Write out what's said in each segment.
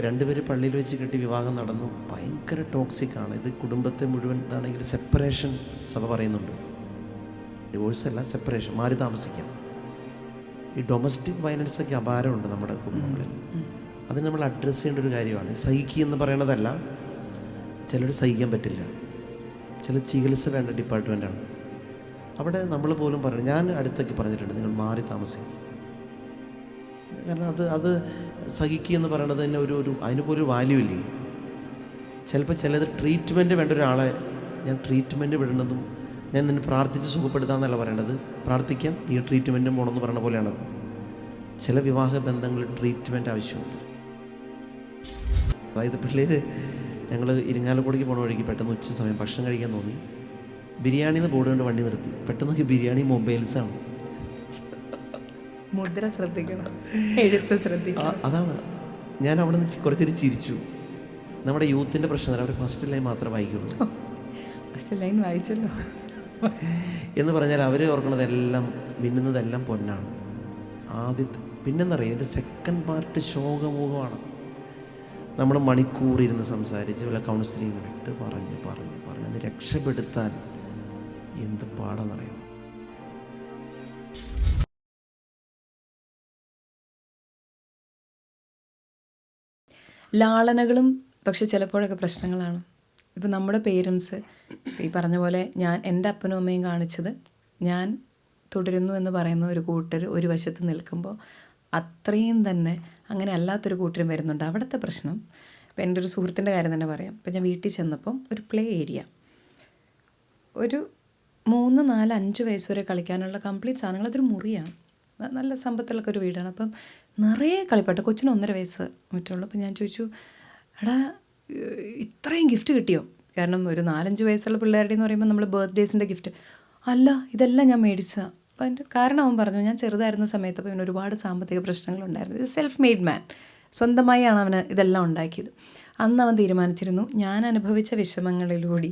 രണ്ടുപേര് പള്ളിയിൽ വെച്ച് കെട്ടി വിവാഹം നടന്നു. ഭയങ്കര ടോക്സിക്കാണ് ഇത്. കുടുംബത്തെ മുഴുവൻ ഇതാണെങ്കിൽ സെപ്പറേഷൻ സഭ പറയുന്നുണ്ട്. ഡിവോഴ്സല്ല, സെപ്പറേഷൻ, മാറി താമസിക്കാം. ഈ ഡൊമസ്റ്റിക് വയലൻസൊക്കെ അപാരമുണ്ട് നമ്മുടെ കുടുംബങ്ങളിൽ. അത് നമ്മൾ അഡ്രസ്സ് ചെയ്യേണ്ട ഒരു കാര്യമാണ്. സഹിക്കുക എന്ന് പറയണതല്ല, ചിലർ സഹിക്കാൻ പറ്റില്ല, ചില ചികിത്സ വേണ്ട ഡിപ്പാർട്ട്മെൻറ്റാണ്. അവിടെ നമ്മൾ പോലും പറയണം. ഞാൻ അടുത്തൊക്കെ പറഞ്ഞിട്ടുണ്ട്, നിങ്ങൾ മാറി താമസിക്കും. കാരണം അത് സഹിക്കുക എന്ന് പറയണത് തന്നെ അതിനിപ്പോൾ ഒരു വാല്യൂ ഇല്ലേ. ചിലപ്പോൾ ചിലത് ട്രീറ്റ്മെൻറ്റ് വേണ്ട ഒരാളെ ഞാൻ ട്രീറ്റ്മെൻറ്റ് വിടണതും ഞാൻ നിന്നെ പ്രാർത്ഥിച്ച് സുഖപ്പെടുത്താമെന്നല്ല പറയണത്. പ്രാർത്ഥിക്കാം, ഈ ട്രീറ്റ്മെൻറ്റും പോകണമെന്ന് പറയണ പോലെയാണത്. ചില വിവാഹ ബന്ധങ്ങളിൽ ട്രീറ്റ്മെൻറ്റ് ആവശ്യമുണ്ട്. അതായത് പിള്ളേർ, ഞങ്ങൾ ഇരിങ്ങാലക്കുടയ്ക്ക് പോണ വഴിക്ക് പെട്ടെന്ന് ഉച്ച സമയം ഭക്ഷണം കഴിക്കാൻ തോന്നി. ബിരിയാണിന്ന് ബോർഡ് കൊണ്ട് വണ്ടി നിർത്തി. പെട്ടെന്ന് ബിരിയാണി മൊബൈൽസാണ്. മുദ്ര ശ്രദ്ധിക്കണം, എഴുത്ത് ശ്രദ്ധിക്കണം. അതാണ് ഞാൻ അവിടെ നിന്ന് കുറച്ചൊരു ചിരിച്ചു. നമ്മുടെ യൂത്തിൻ്റെ പ്രശ്നം അവർ ഫസ്റ്റ് ലൈൻ മാത്രമേ വായിക്കുള്ളൂ. ഫസ്റ്റ് ലൈൻ വായിച്ചല്ലോ എന്ന് പറഞ്ഞാൽ അവർ ഓർക്കണതെല്ലാം മിന്നുന്നതെല്ലാം പൊന്നാണ് ആദ്യത്തെ. പിന്നെന്നറിയാം, ഇതിൻ്റെ സെക്കൻഡ് പാർട്ട് ശോകമൂഹമാണ്. നമ്മൾ മണിക്കൂറിരുന്ന് സംസാരിച്ച് വല്ല കൗൺസിലിംഗ് ഇട്ട് പറഞ്ഞ് അത് രക്ഷപ്പെടുത്താൻ എന്ത് പാടാന്നറിയാം. ലാളനകളും പക്ഷെ ചിലപ്പോഴൊക്കെ പ്രശ്നങ്ങളാണ്. ഇപ്പം നമ്മുടെ പേരൻസ് ഈ പറഞ്ഞ പോലെ എൻ്റെ അപ്പനും അമ്മയും കാണിച്ചത് ഞാൻ തുടരുന്നു എന്ന് പറയുന്ന ഒരു കൂട്ടർ ഒരു വശത്ത് നിൽക്കുമ്പോൾ അത്രയും തന്നെ അങ്ങനെ അല്ലാത്തൊരു കൂട്ടരും വരുന്നുണ്ട്. അവിടുത്തെ പ്രശ്നം ഇപ്പം എൻ്റെ ഒരു സുഹൃത്തിൻ്റെ കാര്യം തന്നെ പറയാം. ഇപ്പം ഞാൻ വീട്ടിൽ ചെന്നപ്പം ഒരു പ്ലേ ഏരിയ, ഒരു 3, 4, 5 വയസ്സ് വരെ കളിക്കാനുള്ള കംപ്ലീറ്റ് സാധനങ്ങൾ, അതൊരു മുറിയാണ്, നല്ല സമ്പത്തുള്ളൊക്കെ ഒരു വീടാണ്. അപ്പം നിറയെ കളിപ്പാട്ടം, കൊച്ചിന് 1.5 വയസ്സ് മറ്റുള്ളൂ. അപ്പം ഞാൻ ചോദിച്ചു, എടാ ഇത്രയും ഗിഫ്റ്റ് കിട്ടിയോ? കാരണം ഒരു 4-5 വയസ്സുള്ള പിള്ളേരുടെ എന്ന് പറയുമ്പോൾ നമ്മൾ ബർത്ത്ഡേസിൻ്റെ ഗിഫ്റ്റ് അല്ല, ഇതെല്ലാം ഞാൻ മേടിച്ചതാണ്. അപ്പോൾ അതിൻ്റെ കാരണം അവൻ പറഞ്ഞു, ഞാൻ ചെറുതായിരുന്ന സമയത്ത് അപ്പോൾ ഇവന് ഒരുപാട് സാമ്പത്തിക പ്രശ്നങ്ങളുണ്ടായിരുന്നു. ഇത് സെൽഫ് മെയ്ഡ് മാൻ, സ്വന്തമായാണ് അവന് ഇതെല്ലാം ഉണ്ടാക്കിയത്. അന്ന് അവൻ തീരുമാനിച്ചിരുന്നു, ഞാൻ അനുഭവിച്ച വിഷമങ്ങളിലൂടെ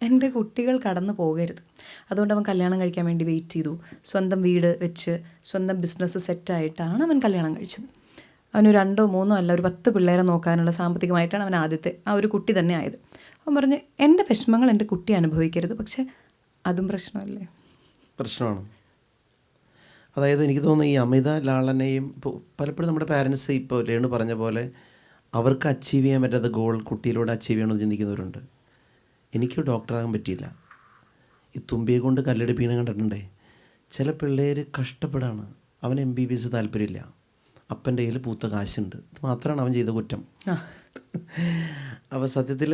എൻ്റെ കുട്ടികൾ കടന്നു പോകരുത്. അതുകൊണ്ട് അവൻ കല്യാണം കഴിക്കാൻ വേണ്ടി വെയിറ്റ് ചെയ്തു. സ്വന്തം വീട് വെച്ച് സ്വന്തം ബിസിനസ് സെറ്റായിട്ടാണ് അവൻ കല്യാണം കഴിച്ചത്. അവന് 2 or 3 അല്ല, ഒരു 10 പിള്ളേരെ നോക്കാനുള്ള സാമ്പത്തികമായിട്ടാണ് അവൻ ആദ്യത്തെ ഒരു കുട്ടി തന്നെ ആയത്. അവൻ പറഞ്ഞു, എൻ്റെ വിഷമങ്ങൾ എൻ്റെ കുട്ടി അനുഭവിക്കരുത്. പക്ഷെ അതും പ്രശ്നമല്ലേ? പ്രശ്നമാണ്. അതായത് എനിക്ക് തോന്നുന്നു ഈ അമിത ലാളനയും ഇപ്പോൾ പലപ്പോഴും നമ്മുടെ പാരൻസ് ഇപ്പോൾ രേണു പറഞ്ഞ പോലെ അവർക്ക് അച്ചീവ് ചെയ്യാൻ പറ്റാത്ത ഗോൾ കുട്ടിയിലൂടെ അച്ചീവ് ചെയ്യണമെന്ന് ചിന്തിക്കുന്നവരുണ്ട്. എനിക്ക് ഡോക്ടറാകാൻ പറ്റിയില്ല, ഈ തുമ്പിയെ കൊണ്ട് കല്ലെടുപ്പീണ കണ്ടിട്ടുണ്ടേ. ചില പിള്ളേർ കഷ്ടപ്പെടാണ്, അവന് MBBS താല്പര്യമില്ല, അപ്പൻ്റെ കയ്യിൽ പൂത്ത കാശുണ്ട്, ഇത് മാത്രമാണ് അവൻ ചെയ്ത കുറ്റം. അപ്പോൾ സത്യത്തിൽ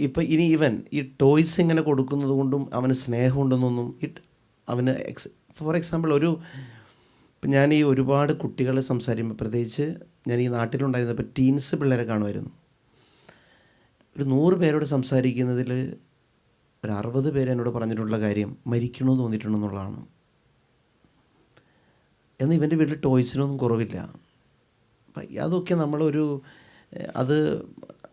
ഇപ്പം ഇനി ഇവൻ ഈ ടോയ്സ് ഇങ്ങനെ കൊടുക്കുന്നത് കൊണ്ടും അവന് സ്നേഹമുണ്ടെന്നൊന്നും അവന് ഫോർ എക്സാമ്പിൾ ഇപ്പം ഞാൻ ഈ ഒരുപാട് കുട്ടികളെ സംസാരിക്കുമ്പോൾ, പ്രത്യേകിച്ച് ഞാൻ ഈ നാട്ടിലുണ്ടായിരുന്നപ്പോൾ ടീൻസ് പിള്ളേരെ കാണുമായിരുന്നു. ഒരു 100 പേരോട് സംസാരിക്കുന്നതിൽ ഒരു 60 പേര് എന്നോട് പറഞ്ഞിട്ടുള്ള കാര്യം മരിക്കണമെന്ന് തോന്നിയിട്ടുണ്ടെന്നുള്ളതാണ്. എന്നാൽ ഇവൻ്റെ വീട്ടിൽ ടോയ്സിനൊന്നും കുറവില്ല. അതൊക്കെ നമ്മളൊരു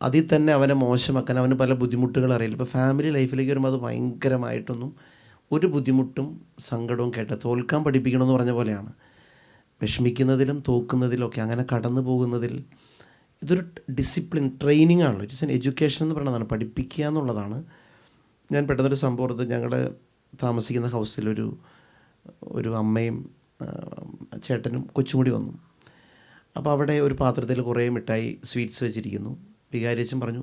അതിൽ തന്നെ അവനെ മോശമാക്കാൻ, അവന് പല ബുദ്ധിമുട്ടുകൾ അറിയില്ല. ഇപ്പോൾ ഫാമിലി ലൈഫിലേക്ക് വരുമ്പോൾ അത് ഭയങ്കരമായിട്ടൊന്നും ഒരു ബുദ്ധിമുട്ടും സങ്കടവും തോൽക്കാൻ പഠിപ്പിക്കണമെന്ന് പറഞ്ഞ പോലെയാണ്. വിഷമിക്കുന്നതിലും തോക്കുന്നതിലൊക്കെ അങ്ങനെ കടന്നു പോകുന്നതിൽ ഇതൊരു ഡിസിപ്ലിൻ ട്രെയിനിങ് ആണല്ലോ. ഇറ്റ്സ് എൻ എഡ്യൂക്കേഷൻ എന്ന് പറയുന്നതാണ്, പഠിപ്പിക്കുക എന്നുള്ളതാണ്. ഞാൻ പെട്ടെന്നൊരു സംഭവത്ത് ഞങ്ങളുടെ താമസിക്കുന്ന ഹൗസിൽ ഒരു അമ്മയും ചേട്ടനും കൊച്ചും കൂടി വന്നു. അപ്പോൾ അവിടെ ഒരു പാത്രത്തിൽ കുറേ മിഠായി സ്വീറ്റ്സ് വെച്ചിരിക്കുന്നു. വികാരിയച്ഛൻ പറഞ്ഞു,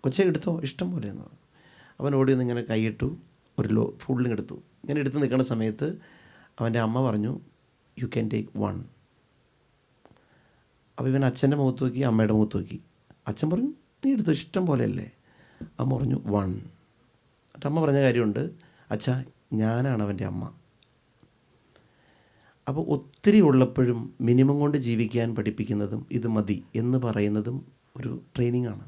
കൊച്ചെ എടുത്തോ, ഇഷ്ടം പോലെ എന്ന്. അവൻ ഓടി ഒന്ന് ഇങ്ങനെ കൈയിട്ടു, ഒരു ഫുള്ളിങ് എടുത്തു. ഇങ്ങനെ എടുത്ത് നിൽക്കുന്ന സമയത്ത് അവൻ്റെ അമ്മ പറഞ്ഞു, യു ക്യാൻ ടേക്ക് 1. അപ്പോൾ ഇവൻ അച്ഛൻ്റെ മുഖത്ത് നോക്കി, അമ്മയുടെ മുഖത്ത് നോക്കി. അച്ഛൻ പറഞ്ഞു, നീ എടുത്തോ, ഇഷ്ടം പോലെയല്ലേ. അമ്മ പറഞ്ഞു 1. എന്നിട്ട് അമ്മ പറഞ്ഞ കാര്യമുണ്ട്, അച്ഛാ ഞാനാണ് അവൻ്റെ അമ്മ. അപ്പോൾ ഒത്തിരി ഉള്ളപ്പോഴും മിനിമം കൊണ്ട് ജീവിക്കാൻ പഠിപ്പിക്കുന്നതും ഇത് മതി എന്ന് പറയുന്നതും ഒരു ട്രെയിനിങ്ങാണ്.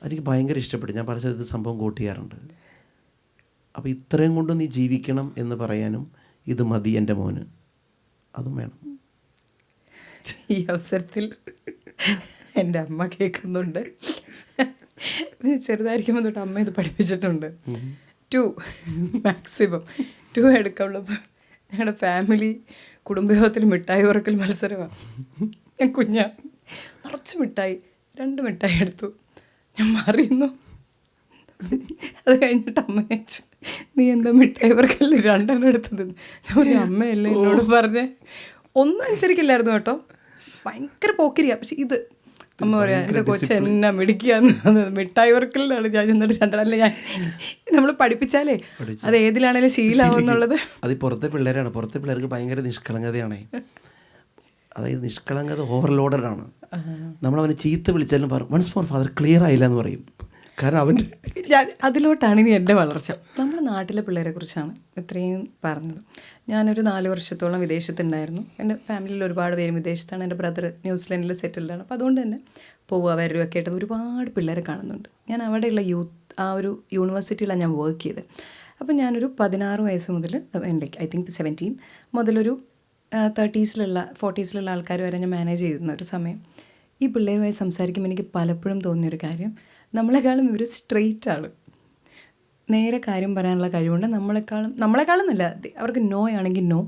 എനിക്ക് ഭയങ്കര ഇഷ്ടപ്പെട്ടു. ഞാൻ പല സ്ഥലത്ത് സംഭവം കോട്ട് ചെയ്യാറുണ്ട്. അപ്പോൾ ഇത്രയും കൊണ്ട് നീ ജീവിക്കണം എന്ന് പറയാനും ഇത് മതി എൻ്റെ മോന്, അതും വേണം. ഈ അവസരത്തിൽ എൻ്റെ അമ്മ കേൾക്കുന്നുണ്ട്. ചെറുതായിരിക്കുമ്പോൾ തൊട്ട് അമ്മ ഇത് പഠിപ്പിച്ചിട്ടുണ്ട്. 2 മാക്സിമം 2 എടുക്കുള്ളൂ. ഞങ്ങളുടെ ഫാമിലി കുടുംബയോഗത്തിൽ മിഠായി ഉറക്കൽ മത്സരമാണ്. ഞാൻ നിറച്ച് മിഠായി, 2 മിഠായി എടുത്തു. ഞാൻ മാറിയിരുന്നു. അത് കഴിഞ്ഞിട്ട് അമ്മ ചോദിച്ചു, നീ എന്താ മിഠായി വർക്കല്ല 2 എടുത്തത്? ഞാൻ പറഞ്ഞു, അമ്മയല്ലേ എന്നോട് പറഞ്ഞേ. ഒന്നും അനുസരിക്കില്ലായിരുന്നു കേട്ടോ, ഭയങ്കര പോക്കരിയാ. പക്ഷെ ഇത് അമ്മ പറയാ, എൻ്റെ കൊച്ചു എന്നാ മിടിക്കാന്ന്, മിഠായി വർക്കലിലാണ് ഞാൻ ചെന്നിട്ട് 2. അല്ല, ഞാൻ നമ്മൾ പഠിപ്പിച്ചാലേ അത് ഏതിലാണേലും ശീലമാവും എന്നുള്ളത്. അത് പുറത്തെ പിള്ളേരാണ്. പുറത്തെ പിള്ളേർക്ക് ഭയങ്കര നിഷ്കളങ്കതയാണ്. അതായത് നിഷ്കളങ്കത ഓവർലോഡഡാണ്. നമ്മളവനെ ചീത്ത വിളിച്ചാലും പറയും, വൺസ് മോർ ഫാദർ, ക്ലിയർ ആയില്ല എന്ന് പറയും. കാരണം അവൻ്റെ അതിലോട്ടാണ് ഇനി എൻ്റെ വളർച്ച. നമ്മുടെ നാട്ടിലെ പിള്ളേരെ കുറിച്ചാണ് ഇത്രയും പറഞ്ഞത്. ഞാനൊരു 4 വർഷത്തോളം വിദേശത്തുണ്ടായിരുന്നു. എൻ്റെ ഫാമിലിയിൽ ഒരുപാട് പേരും വിദേശത്താണ്. എൻ്റെ ബ്രദർ ന്യൂസിലൻഡിൽ സെറ്റിൽഡാണ്. അപ്പോൾ അതുകൊണ്ട് തന്നെ പോവുക വരികയൊക്കെ ആയിട്ട് ഒരുപാട് പിള്ളേരെ കാണുന്നുണ്ട്. ഞാൻ അവിടെയുള്ള ആ ഒരു യൂണിവേഴ്സിറ്റിയിലാണ് ഞാൻ വർക്ക് ചെയ്തത്. അപ്പോൾ ഞാനൊരു 16 വയസ്സ് മുതൽ, ഐ തിങ്ക് 17 മുതലൊരു 40s ആൾക്കാർ വരെ ഞാൻ മാനേജ് ചെയ്തിരുന്ന ഒരു സമയം. ഈ പിള്ളേരുമായി സംസാരിക്കുമ്പോൾ എനിക്ക് പലപ്പോഴും തോന്നിയൊരു കാര്യം, നമ്മളെക്കാളും ഇവർ സ്ട്രെയിറ്റ് ആണ്. നേരെ കാര്യം പറയാനുള്ള കഴിവുണ്ട്. നമ്മളെക്കാളും നല്ല, അവർക്ക് നോ ആണെങ്കിൽ നോ,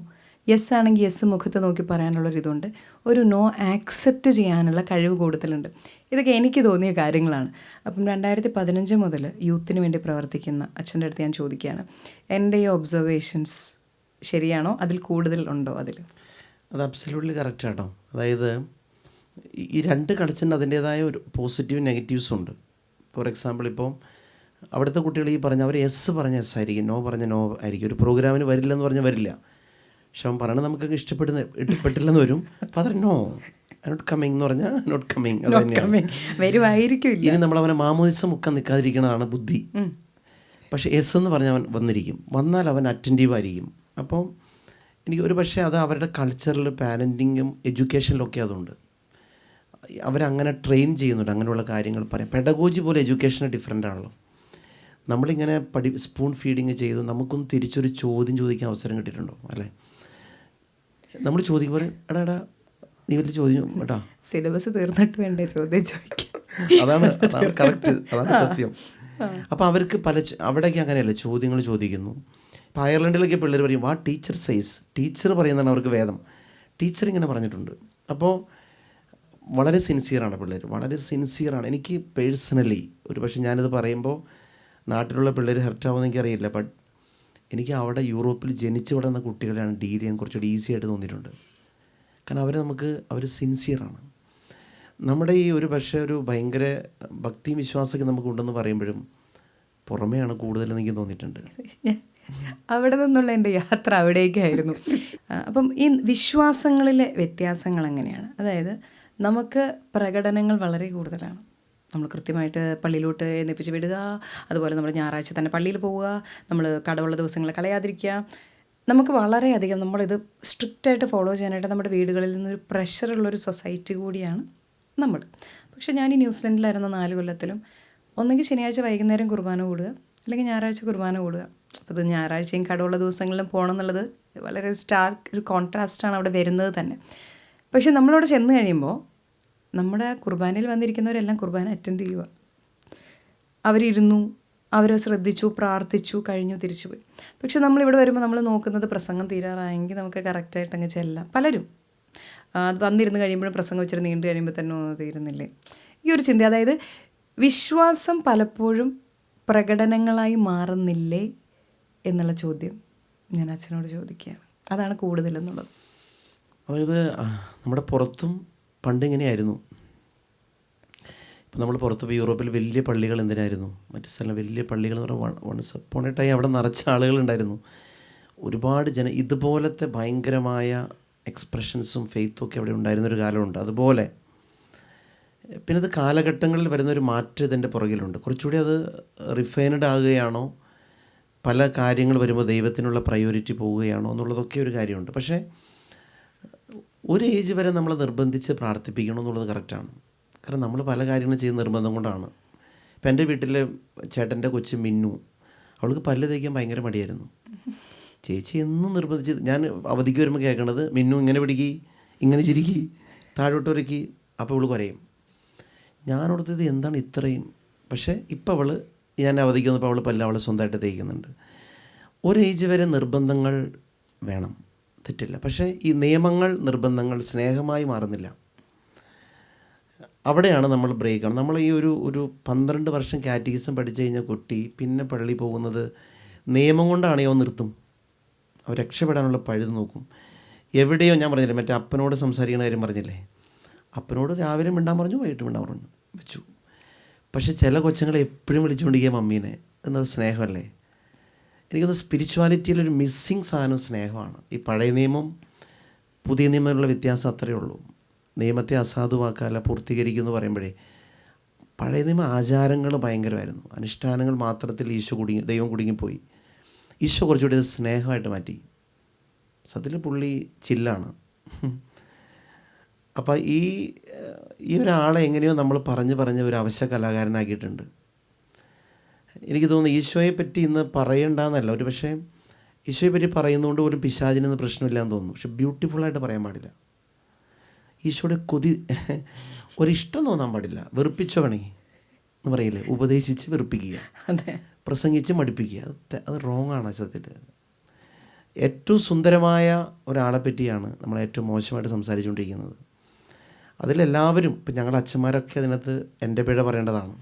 യെസ് ആണെങ്കിൽ യെസ് മുഖത്ത് നോക്കി പറയാനുള്ളൊരിതുണ്ട്. ഒരു നോ ആക്സെപ്റ്റ് ചെയ്യാനുള്ള കഴിവ് കൂടുതലുണ്ട്. ഇതൊക്കെ എനിക്ക് തോന്നിയ കാര്യങ്ങളാണ്. അപ്പം 2015 മുതൽ യൂത്തിന് വേണ്ടി പ്രവർത്തിക്കുന്ന അച്ഛൻ്റെ അടുത്ത് ഞാൻ ചോദിക്കുകയാണ്, എൻ്റെ ഈ ഒബ്സർവേഷൻസ് ശരിയാണോ, അതിൽ കൂടുതൽ ഉണ്ടോ? അത് അബ്സല്യൂട്ട്ലി കറക്റ്റ് ആട്ടോ. അതായത് ഈ 2 കളിച്ചിന് അതിൻ്റേതായ ഒരു പോസിറ്റീവ് നെഗറ്റീവ്സും ഉണ്ട്. ഫോർ എക്സാമ്പിൾ, ഇപ്പോൾ അവിടുത്തെ കുട്ടികൾ ഈ പറഞ്ഞ അവർ എസ് പറഞ്ഞ എസ് ആയിരിക്കും, നോ പറഞ്ഞ നോ ആയിരിക്കും. ഒരു പ്രോഗ്രാമിന് വരില്ലെന്ന് പറഞ്ഞാൽ വരില്ല. പക്ഷെ അവൻ പറയണത് നമുക്കൊക്കെ ഇഷ്ടപ്പെട്ടില്ലെന്ന് വരും. ഫാദർ നോ, നോട്ട് കമ്മിങ് എന്ന് പറഞ്ഞാൽ നോട്ട് കമ്മിങ്. അത് തന്നെയാണ്. ഇനി നമ്മളവനെ മാമോദിസം മുക്കാൻ നിൽക്കാതിരിക്കണതാണ് ബുദ്ധി. പക്ഷേ എസ് എന്ന് പറഞ്ഞാൽ അവൻ വന്നിരിക്കും. വന്നാൽ അവൻ അറ്റൻറ്റീവ് ആയിരിക്കും. അപ്പം എനിക്ക് ഒരു പക്ഷേ അത് അവരുടെ കൾച്ചറിൽ, പാരൻറ്റിങ്ങും എഡ്യൂക്കേഷനിലൊക്കെ അതുണ്ട്. അവരങ്ങനെ ട്രെയിൻ ചെയ്യുന്നുണ്ട് അങ്ങനെയുള്ള കാര്യങ്ങൾ പറയാം. പെഡഗോജി പോലെ എഡ്യൂക്കേഷൻ ഡിഫറെൻ്റ് ആണല്ലോ. നമ്മളിങ്ങനെ സ്പൂൺ ഫീഡിങ് ചെയ്ത് നമുക്കൊന്ന് തിരിച്ചൊരു ചോദ്യം ചോദിക്കാൻ അവസരം കിട്ടിയിട്ടുണ്ടോ? അല്ലേ? നമ്മൾ ചോദിക്കുമ്പോൾ എടാ നീ വലിയ ചോദ്യം കേട്ടാ, സിലബസ് തീർന്നിട്ട് വേണ്ടേ ചോദ്യം ചോദിക്കാൻ. അതാണ് കറക്റ്റ്, അതാണ് സത്യം. അപ്പോൾ അവർക്ക് അവിടേക്ക് അങ്ങനെയല്ല, ചോദ്യങ്ങൾ ചോദിക്കുന്നു. ഇപ്പോൾ അയർലൻഡിലൊക്കെ പിള്ളേർ പറയും വാ ടീച്ചർ സൈസ്, ടീച്ചർ പറയുന്നതാണ് അവർക്ക് വേദം. ടീച്ചർ ഇങ്ങനെ പറഞ്ഞിട്ടുണ്ട്. അപ്പോൾ വളരെ സിൻസിയറാണ് പിള്ളേർ, വളരെ സിൻസിയറാണ്. എനിക്ക് പേഴ്സണലി ഒരു പക്ഷേ ഞാനിത് പറയുമ്പോൾ നാട്ടിലുള്ള പിള്ളേർ ഹെർട്ടാവുമെന്ന് എനിക്കറിയില്ല. ബട്ട് എനിക്ക് അവിടെ യൂറോപ്പിൽ ജനിച്ചു വളർന്ന കുട്ടികളെയാണ് ഡീൽ ചെയ്യാൻ കുറച്ചുകൂടി ഈസി ആയിട്ട് തോന്നിയിട്ടുണ്ട്. കാരണം അവർ സിൻസിയറാണ്. നമ്മുടെ ഈ ഒരു പക്ഷേ ഒരു ഭയങ്കര ഭക്തിയും വിശ്വാസമൊക്കെ നമുക്കുണ്ടെന്ന് പറയുമ്പോഴും പുറമെയാണ് കൂടുതലെന്ന് എനിക്ക് തോന്നിയിട്ടുണ്ട്. അവിടെ നിന്നുള്ള എൻ്റെ യാത്ര അവിടേക്കായിരുന്നു. അപ്പം ഈ വിശ്വാസങ്ങളിലെ വ്യത്യാസങ്ങൾ എങ്ങനെയാണ്? അതായത് നമുക്ക് പ്രകടനങ്ങൾ വളരെ കൂടുതലാണ്. നമ്മൾ കൃത്യമായിട്ട് പള്ളിയിലോട്ട് എഴുന്നേൽപ്പിച്ച് വിടുക, അതുപോലെ നമ്മൾ ഞായറാഴ്ച തന്നെ പള്ളിയിൽ പോവുക, നമ്മൾ കടവുള്ള ദിവസങ്ങൾ കളയാതിരിക്കുക. നമുക്ക് വളരെയധികം നമ്മളിത് സ്ട്രിക്റ്റായിട്ട് ഫോളോ ചെയ്യാനായിട്ട് നമ്മുടെ വീടുകളിൽ നിന്നൊരു പ്രഷറുള്ളൊരു സൊസൈറ്റി കൂടിയാണ് നമ്മൾ. പക്ഷേ ഞാൻ ഈ ന്യൂസിലൻഡിലായിരുന്ന 4 കൊല്ലത്തിലും ഒന്നെങ്കിൽ ശനിയാഴ്ച വൈകുന്നേരം കുർബാന കൂടുക, അല്ലെങ്കിൽ ഞായറാഴ്ച കുർബാന കൂടുക. അപ്പോൾ ഇത് ഞായറാഴ്ചയും കടവുള്ള ദിവസങ്ങളിലും പോകണം എന്നുള്ളത് വളരെ സ്റ്റാർക്ക് ഒരു കോൺട്രാസ്റ്റാണ് അവിടെ വരുന്നത് തന്നെ. പക്ഷെ നമ്മളവിടെ ചെന്ന് കഴിയുമ്പോൾ നമ്മുടെ കുർബാനയിൽ വന്നിരിക്കുന്നവരെല്ലാം കുർബാന അറ്റൻഡ് ചെയ്യുക. അവരിരുന്നു, അവരെ ശ്രദ്ധിച്ചു, പ്രാർത്ഥിച്ചു, കഴിഞ്ഞു, തിരിച്ചു പോയി. പക്ഷെ നമ്മളിവിടെ വരുമ്പോൾ നമ്മൾ നോക്കുന്നത് പ്രസംഗം തീരാറായെങ്കിൽ നമുക്ക് കറക്റ്റായിട്ട് അങ്ങ് ചെല്ലാം. പലരും അത് വന്നിരുന്ന് കഴിയുമ്പോഴും പ്രസംഗം വെച്ചിട്ട് നീണ്ടു കഴിയുമ്പോൾ തന്നെ തീരുന്നില്ലേ, ഈ ഒരു ചിന്ത. അതായത് വിശ്വാസം പലപ്പോഴും പ്രകടനങ്ങളായി മാറുന്നില്ലേ എന്നുള്ള ചോദ്യം ഞാൻ അച്ഛനോട് ചോദിക്കുകയാണ്. അതാണ് കൂടുതലെന്നുള്ളത്. അതായത് നമ്മുടെ പുറത്തും പണ്ടിങ്ങനെയായിരുന്നു. ഇപ്പം നമ്മൾ പുറത്ത് പോയി യൂറോപ്പിൽ വലിയ പള്ളികൾ എന്തിനായിരുന്നു, മറ്റു സ്ഥലം വലിയ പള്ളികൾ എന്ന് പറഞ്ഞാൽ വൺസ് അപ്പോൺ എ ടൈം അവിടെ നിറച്ച ആളുകളുണ്ടായിരുന്നു. ഒരുപാട് ഇതുപോലത്തെ ഭയങ്കരമായ എക്സ്പ്രഷൻസും ഫെയ്ത്തും ഒക്കെ അവിടെ ഉണ്ടായിരുന്നൊരു കാലമുണ്ട്. അതുപോലെ പിന്നെ ഇത് കാലഘട്ടങ്ങളിൽ വരുന്നൊരു മാറ്റം ഇതിൻ്റെ പുറകിലുണ്ട്. കുറച്ചുകൂടി അത് റിഫൈനഡ് ആകുകയാണോ, പല കാര്യങ്ങൾ വരുമ്പോൾ ദൈവത്തിനുള്ള പ്രയോറിറ്റി പോവുകയാണോ എന്നുള്ളതൊക്കെ ഒരു കാര്യമുണ്ട്. പക്ഷേ ഒരു ഏജ് വരെ നമ്മളെ നിർബന്ധിച്ച് പ്രാർത്ഥിപ്പിക്കണം എന്നുള്ളത് കറക്റ്റാണ്. കാരണം നമ്മൾ പല കാര്യങ്ങളും ചെയ്യുന്ന നിർബന്ധം കൊണ്ടാണ്. ഇപ്പം എൻ്റെ വീട്ടിൽ ചേട്ടൻ്റെ കൊച്ച് മിന്നു, അവൾക്ക് പല്ല് തേക്കാൻ ഭയങ്കര മടിയായിരുന്നു. ചേച്ചി എന്നും നിർബന്ധിച്ച്, ഞാൻ അവധിക്ക് വരുമ്പോൾ കേൾക്കണത് മിന്നു ഇങ്ങനെ പിടിക്കി, ഇങ്ങനെ ചിരിക്കി, താഴോട്ടൊരുക്കി, അപ്പോൾ അവൾ കുറയും. ഞാനോടത്തത് എന്താണ് ഇത്രയും. പക്ഷേ ഇപ്പോൾ ഞാൻ അവധിക്ക് വന്നപ്പോൾ അവൾ പല്ല് അവൾ സ്വന്തമായിട്ട് തേക്കുന്നുണ്ട്. ഒരു ഏജ് വരെ നിർബന്ധങ്ങൾ വേണം, തെറ്റില്ല. പക്ഷേ ഈ നിയമങ്ങൾ, നിർബന്ധങ്ങൾ സ്നേഹമായി മാറുന്നില്ല. അവിടെയാണ് നമ്മൾ ബ്രേക്കാണ്. നമ്മൾ ഈ ഒരു 12 വർഷം കാറ്റഗിസം പഠിച്ചു കഴിഞ്ഞ കുട്ടി പിന്നെ പള്ളി പോകുന്നത് നിയമം കൊണ്ടാണെയോ നിർത്തും. അവർ രക്ഷപ്പെടാനുള്ള പഴുത് നോക്കും. എവിടെയോ ഞാൻ പറഞ്ഞില്ലേ, മറ്റേ അപ്പനോട് സംസാരിക്കുന്ന കാര്യം പറഞ്ഞില്ലേ, അപ്പനോട് രാവിലെ മിണ്ടാൻ പറഞ്ഞു, വൈകിട്ട് മിണ്ടാൻ പറഞ്ഞു വെച്ചു. പക്ഷെ ചില കൊച്ചുങ്ങളെ എപ്പോഴും വിളിച്ചുകൊണ്ടിരിക്കുക മമ്മീനെ എന്നത് സ്നേഹമല്ലേ? എനിക്കൊന്ന് സ്പിരിച്വാലിറ്റിയിലൊരു മിസ്സിങ് സാധനം സ്നേഹമാണ്. ഈ പഴയ നിയമം പുതിയ നിയമമുള്ള വ്യത്യാസം അത്രയേ ഉള്ളൂ. നിയമത്തെ അസാധുവാക്കാല്ല പൂർത്തീകരിക്കും എന്ന് പറയുമ്പോഴേ, പഴയ നിയമ ആചാരങ്ങൾ ഭയങ്കരമായിരുന്നു, അനുഷ്ഠാനങ്ങൾ മാത്രത്തിൽ ദൈവം കുടുങ്ങിപ്പോയി. ഈശോ കുറച്ചുകൂടി ഇത് സ്നേഹമായിട്ട് മാറ്റി. സത്യത്തിൽ പുള്ളി ചില്ലാണ്. അപ്പം ഈ ഒരാളെ എങ്ങനെയോ നമ്മൾ പറഞ്ഞ് ഒരു അവശ്യ കലാകാരനാക്കിയിട്ടുണ്ട്. എനിക്ക് തോന്നുന്നു ഈശോയെ പറ്റി ഇന്ന് പറയണ്ടെന്നല്ല, ഒരു പക്ഷേ ഈശോയെ പറ്റി പറയുന്നതുകൊണ്ട് ഒരു പിശാചിനൊന്നും പ്രശ്നമില്ലാന്ന് തോന്നുന്നു. പക്ഷെ ബ്യൂട്ടിഫുള്ളായിട്ട് പറയാൻ പാടില്ല. ഈശോയുടെ ഒരിഷ്ടം തോന്നാൻ പാടില്ല. വെറുപ്പിച്ചവണേ എന്ന് പറയില്ലേ, ഉപദേശിച്ച് വെറുപ്പിക്കുക, പ്രസംഗിച്ച് മടുപ്പിക്കുക. അത് റോങ്ങാണ് സത്യത്തിൽ. ഏറ്റവും സുന്ദരമായ ഒരാളെ പറ്റിയാണ് നമ്മൾ ഏറ്റവും മോശമായിട്ട് സംസാരിച്ചുകൊണ്ടിരിക്കുന്നത്. അതിലെല്ലാവരും, ഇപ്പം ഞങ്ങളുടെ അച്ഛന്മാരൊക്കെ അതിനകത്ത് എൻ്റെ പിഴ പറയേണ്ടതാണ്.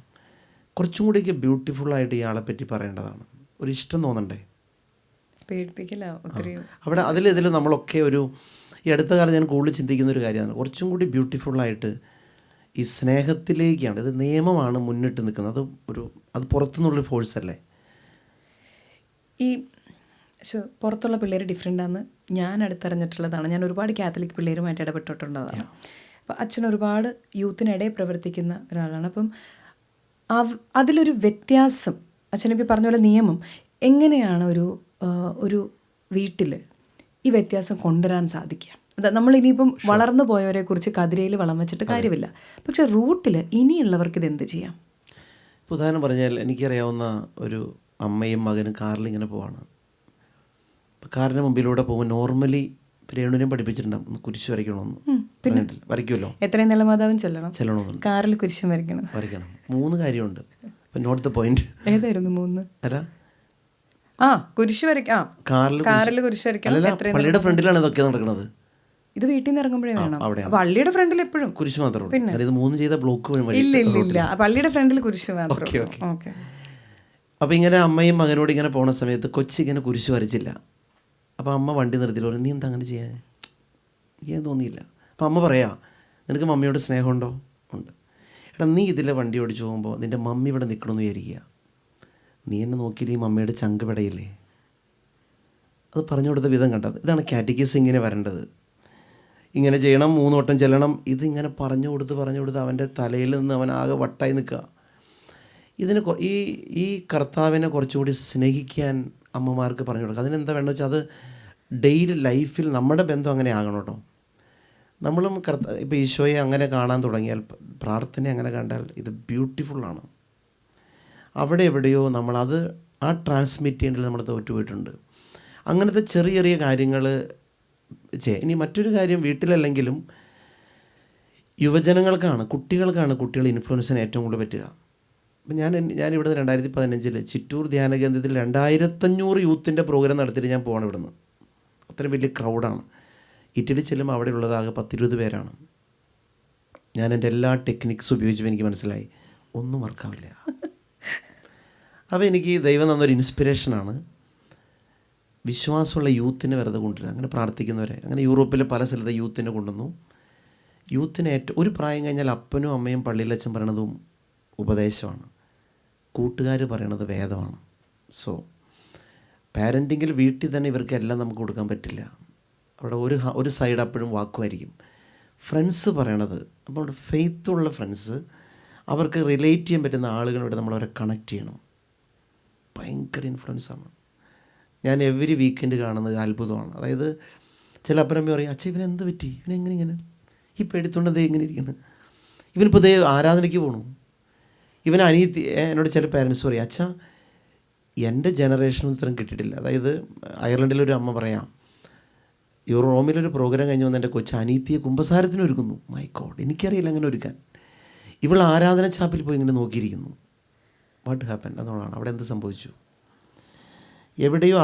കുറച്ചും കൂടിയൊക്കെ ബ്യൂട്ടിഫുള്ളായിട്ട് ഇയാളെ പറ്റി പറയേണ്ടതാണ്. ഒരു ഇഷ്ടം തോന്നണ്ടേ? അവിടെ ഇതിലും നമ്മളൊക്കെ ഈ അടുത്ത കാലം ഞാൻ കൂടുതൽ ചിന്തിക്കുന്ന ഒരു കാര്യമാണ്, കുറച്ചും കൂടി ബ്യൂട്ടിഫുള്ളായിട്ട് ഈ സ്നേഹത്തിലേക്കാണ്. ഇത് നിയമമാണ് മുന്നിട്ട് നിൽക്കുന്നത്. അത് പുറത്തുനിന്നുള്ളൊരു ഫോഴ്സ് അല്ലേ? ഈ പുറത്തുള്ള പിള്ളേർ ഡിഫറെൻ്റാന്ന് ഞാൻ അടുത്തറിഞ്ഞിട്ടുള്ളതാണ്. ഞാൻ ഒരുപാട് കാത്തലിക് പിള്ളേരുമായിട്ട് ഇടപെട്ടിട്ടുള്ളതാണ്. അപ്പം അച്ഛൻ ഒരുപാട് യൂത്തിനിടയിൽ പ്രവർത്തിക്കുന്ന ഒരാളാണ്. അപ്പം അതിലൊരു വ്യത്യാസം, അച്ഛനിപ്പോൾ പറഞ്ഞ പോലെ നിയമം എങ്ങനെയാണ് ഒരു വീട്ടിൽ ഈ വ്യത്യാസം കൊണ്ടുവരാൻ സാധിക്കുക? നമ്മളിനിയിപ്പം വളർന്നു പോയവരെ കുറിച്ച് കതിരയിൽ വളം വെച്ചിട്ട് കാര്യമില്ല. പക്ഷെ റൂട്ടിൽ ഇനിയുള്ളവർക്ക് ഇത് എന്ത് ചെയ്യാം? ഉദാഹരണം പറഞ്ഞാൽ, എനിക്കറിയാവുന്ന ഒരു അമ്മയും മകനും കാറിൽ ഇങ്ങനെ പോവാണ്. അപ്പോൾ കാറിന് മുമ്പിലൂടെ പോകുമ്പോൾ നോർമലി രേണുവിനെയും പഠിപ്പിച്ചിട്ടുണ്ടാവും കുരിശ് വരയ്ക്കണമെന്ന്. വരയ്ക്കുമല്ലോ, എത്രയും നല്ല മാതാവും ചെല്ലണമെന്ന്. കാറിൽ കുരിശ് വരയ്ക്കണം. 3 കാര്യമുണ്ട്. അപ്പം നോട്ട് ദ പോയിന്റ്. ഏതായിരുന്നു 3? അല്ല, കുരിശ് വരയ്ക്കാം, കാറിൽ കുരിശ് വരയ്ക്കണം. പള്ളിയുടെ ഫ്രണ്ടിലാണ് ഇതൊക്കെ നടക്കുന്നത്. ഇത് വീട്ടിൽ നിന്ന് ഇറങ്ങുമ്പോഴേ വേണം. പള്ളിയുടെ ഫ്രണ്ടിൽ എപ്പോഴും കുരിശ് മാത്രമേ. പിന്നെ ഇത് 3 ചെയ്ത ബ്ലോക്ക് ഇല്ല, പള്ളിയുടെ ഫ്രണ്ടിൽ കുരിശ് മാത്രം. അപ്പം ഇങ്ങനെ അമ്മയും മകനോട് ഇങ്ങനെ പോണ സമയത്ത് കൊച്ചിങ്ങനെ കുരിശ് വരച്ചില്ല. അപ്പോൾ അമ്മ വണ്ടി നിർത്തിയിട്ട് പറഞ്ഞു, നീ എന്താ അങ്ങനെ ചെയ്യാൻ? എനിക്കത് തോന്നിയില്ല. അപ്പം അമ്മ പറയാ, നിനക്ക് മമ്മിയോട് സ്നേഹമുണ്ടോ? ഉണ്ട്. എടാ, നീ ഇതിലെ വണ്ടി ഓടിച്ച് പോകുമ്പോൾ നിൻ്റെ മമ്മി ഇവിടെ നിൽക്കണമെന്ന് വിചാരിക്കുക. നീ എന്നെ നോക്കിയിട്ട് ഈ മമ്മിയുടെ ചങ്ക് പെടയില്ലേ? അത് പറഞ്ഞു കൊടുത്ത വിധം കണ്ടത്. ഇതാണ് കാറ്റഗിസം ഇങ്ങനെ വരേണ്ടത്. ഇങ്ങനെ ചെയ്യണം, 3 വട്ടം ചെല്ലണം. ഇതിങ്ങനെ പറഞ്ഞു കൊടുത്ത് അവൻ്റെ തലയിൽ നിന്ന് അവൻ ആകെ വട്ടായി നിൽക്കുക. ഇതിന് ഈ കർത്താവിനെ കുറച്ചുകൂടി സ്നേഹിക്കാൻ അമ്മമാർക്ക് പറഞ്ഞു കൊടുക്കുക. അതിനെന്താ വേണ്ടത് വെച്ചാൽ, അത് ഡെയിലി ലൈഫിൽ നമ്മുടെ ബന്ധം അങ്ങനെ ആകണം കേട്ടോ. നമ്മളും ഇപ്പോൾ ഈശോയെ അങ്ങനെ കാണാൻ തുടങ്ങിയാൽ, പ്രാർത്ഥന അങ്ങനെ കണ്ടാൽ ഇത് ബ്യൂട്ടിഫുള്ളാണ്. അവിടെ എവിടെയോ നമ്മളത് ട്രാൻസ്മിറ്റ് ചെയ്യേണ്ടത് നമ്മൾ തോറ്റുപോയിട്ടുണ്ട്. അങ്ങനത്തെ ചെറിയ ചെറിയ കാര്യങ്ങൾ ഇനി മറ്റൊരു കാര്യം, വീട്ടിലല്ലെങ്കിലും യുവജനങ്ങൾക്കാണ്, കുട്ടികൾ ഇൻഫ്ലുവൻസിന് ഏറ്റവും കൂടുതൽ പറ്റുക. അപ്പം ഞാനിവിടെ 2015 ചിറ്റൂർ ധ്യാന കേന്ദ്രത്തിൽ 2500 യൂത്തിൻ്റെ പ്രോഗ്രാം നടത്തിയിട്ട് ഞാൻ പോകണം ഇവിടുന്ന്. അത്രയും വലിയ ക്രൗഡാണ്. ഇറ്റലി ചെല്ലുമ്പോൾ അവിടെ ഉള്ളതാകെ 10-20 പേരാണ്. ഞാൻ എൻ്റെ എല്ലാ ടെക്നിക്സ് ഉപയോഗിച്ചപ്പോൾ എനിക്ക് മനസ്സിലായി, ഒന്നും വർക്കാവില്ല. അപ്പോൾ എനിക്ക് ദൈവം തന്നൊരു ഇൻസ്പിറേഷനാണ്, വിശ്വാസമുള്ള യൂത്തിനെ വെറുതെ കൊണ്ടുവരിക. അങ്ങനെ പ്രാർത്ഥിക്കുന്നവരെ, അങ്ങനെ യൂറോപ്പിലെ പല സ്ഥലത്ത് യൂത്തിനെ കൊണ്ടുവന്നു. യൂത്തിന് ഒരു പ്രായം കഴിഞ്ഞാൽ അപ്പനും അമ്മയും പള്ളിയിലച്ഛൻ പറയണതും ഉപദേശമാണ്, കൂട്ടുകാർ പറയണത് വേദമാണ്. സോ പാരൻറ്റിങ്ങിൽ വീട്ടിൽ തന്നെ ഇവർക്ക് എല്ലാം നമുക്ക് കൊടുക്കാൻ പറ്റില്ല. അവിടെ ഒരു സൈഡ് അപ്പോഴും വാക്കുമായിരിക്കും. ഫ്രണ്ട്സ് പറയണത്, അപ്പോൾ ഫെയ്ത്തുള്ള ഫ്രണ്ട്സ്, അവർക്ക് റിലേറ്റ് ചെയ്യാൻ പറ്റുന്ന ആളുകളോട് നമ്മളവരെ കണക്ട് ചെയ്യണം. ഭയങ്കര ഇൻഫ്ലുവൻസാണ്. ഞാൻ എവരി വീക്കെൻഡ് കാണുന്നത് അത്ഭുതമാണ്. അതായത് ചില അപ്പനമ്മ പറയും, അച്ഛൻ ഇവനെന്ത് പറ്റി, ഇവനെങ്ങനെ ഈ പേടിത്തോണ്ട് ദേ ഇങ്ങനെ ഇരിക്കണം, ഇവനിപ്പോൾ ദേ ആരാധനയ്ക്ക് പോകണു, ഇവൻ അനിയത്തി. എന്നോട് ചില പേരൻസ് പറയും, അച്ഛാ എൻ്റെ ജനറേഷനും ഇത്രയും കിട്ടിയിട്ടില്ല. അതായത് അയർലൻഡിലൊരു അമ്മ പറയാം, റോമിലൊരു പ്രോഗ്രാം കഴിഞ്ഞ് വന്ന് എൻ്റെ കൊച്ചു അനീത്തിയെ കുമ്പസാരത്തിന് ഒരുക്കുന്നു. മൈ ഗോഡ്, എനിക്കറിയില്ല അങ്ങനെ ഒരുക്കാൻ. ഇവൾ ആരാധന ചാപ്പിൽ പോയി ഇങ്ങനെ നോക്കിയിരിക്കുന്നു. What happen? അതുകൊണ്ടാണ് അവിടെ എന്ത് സംഭവിച്ചു? എവിടെയോ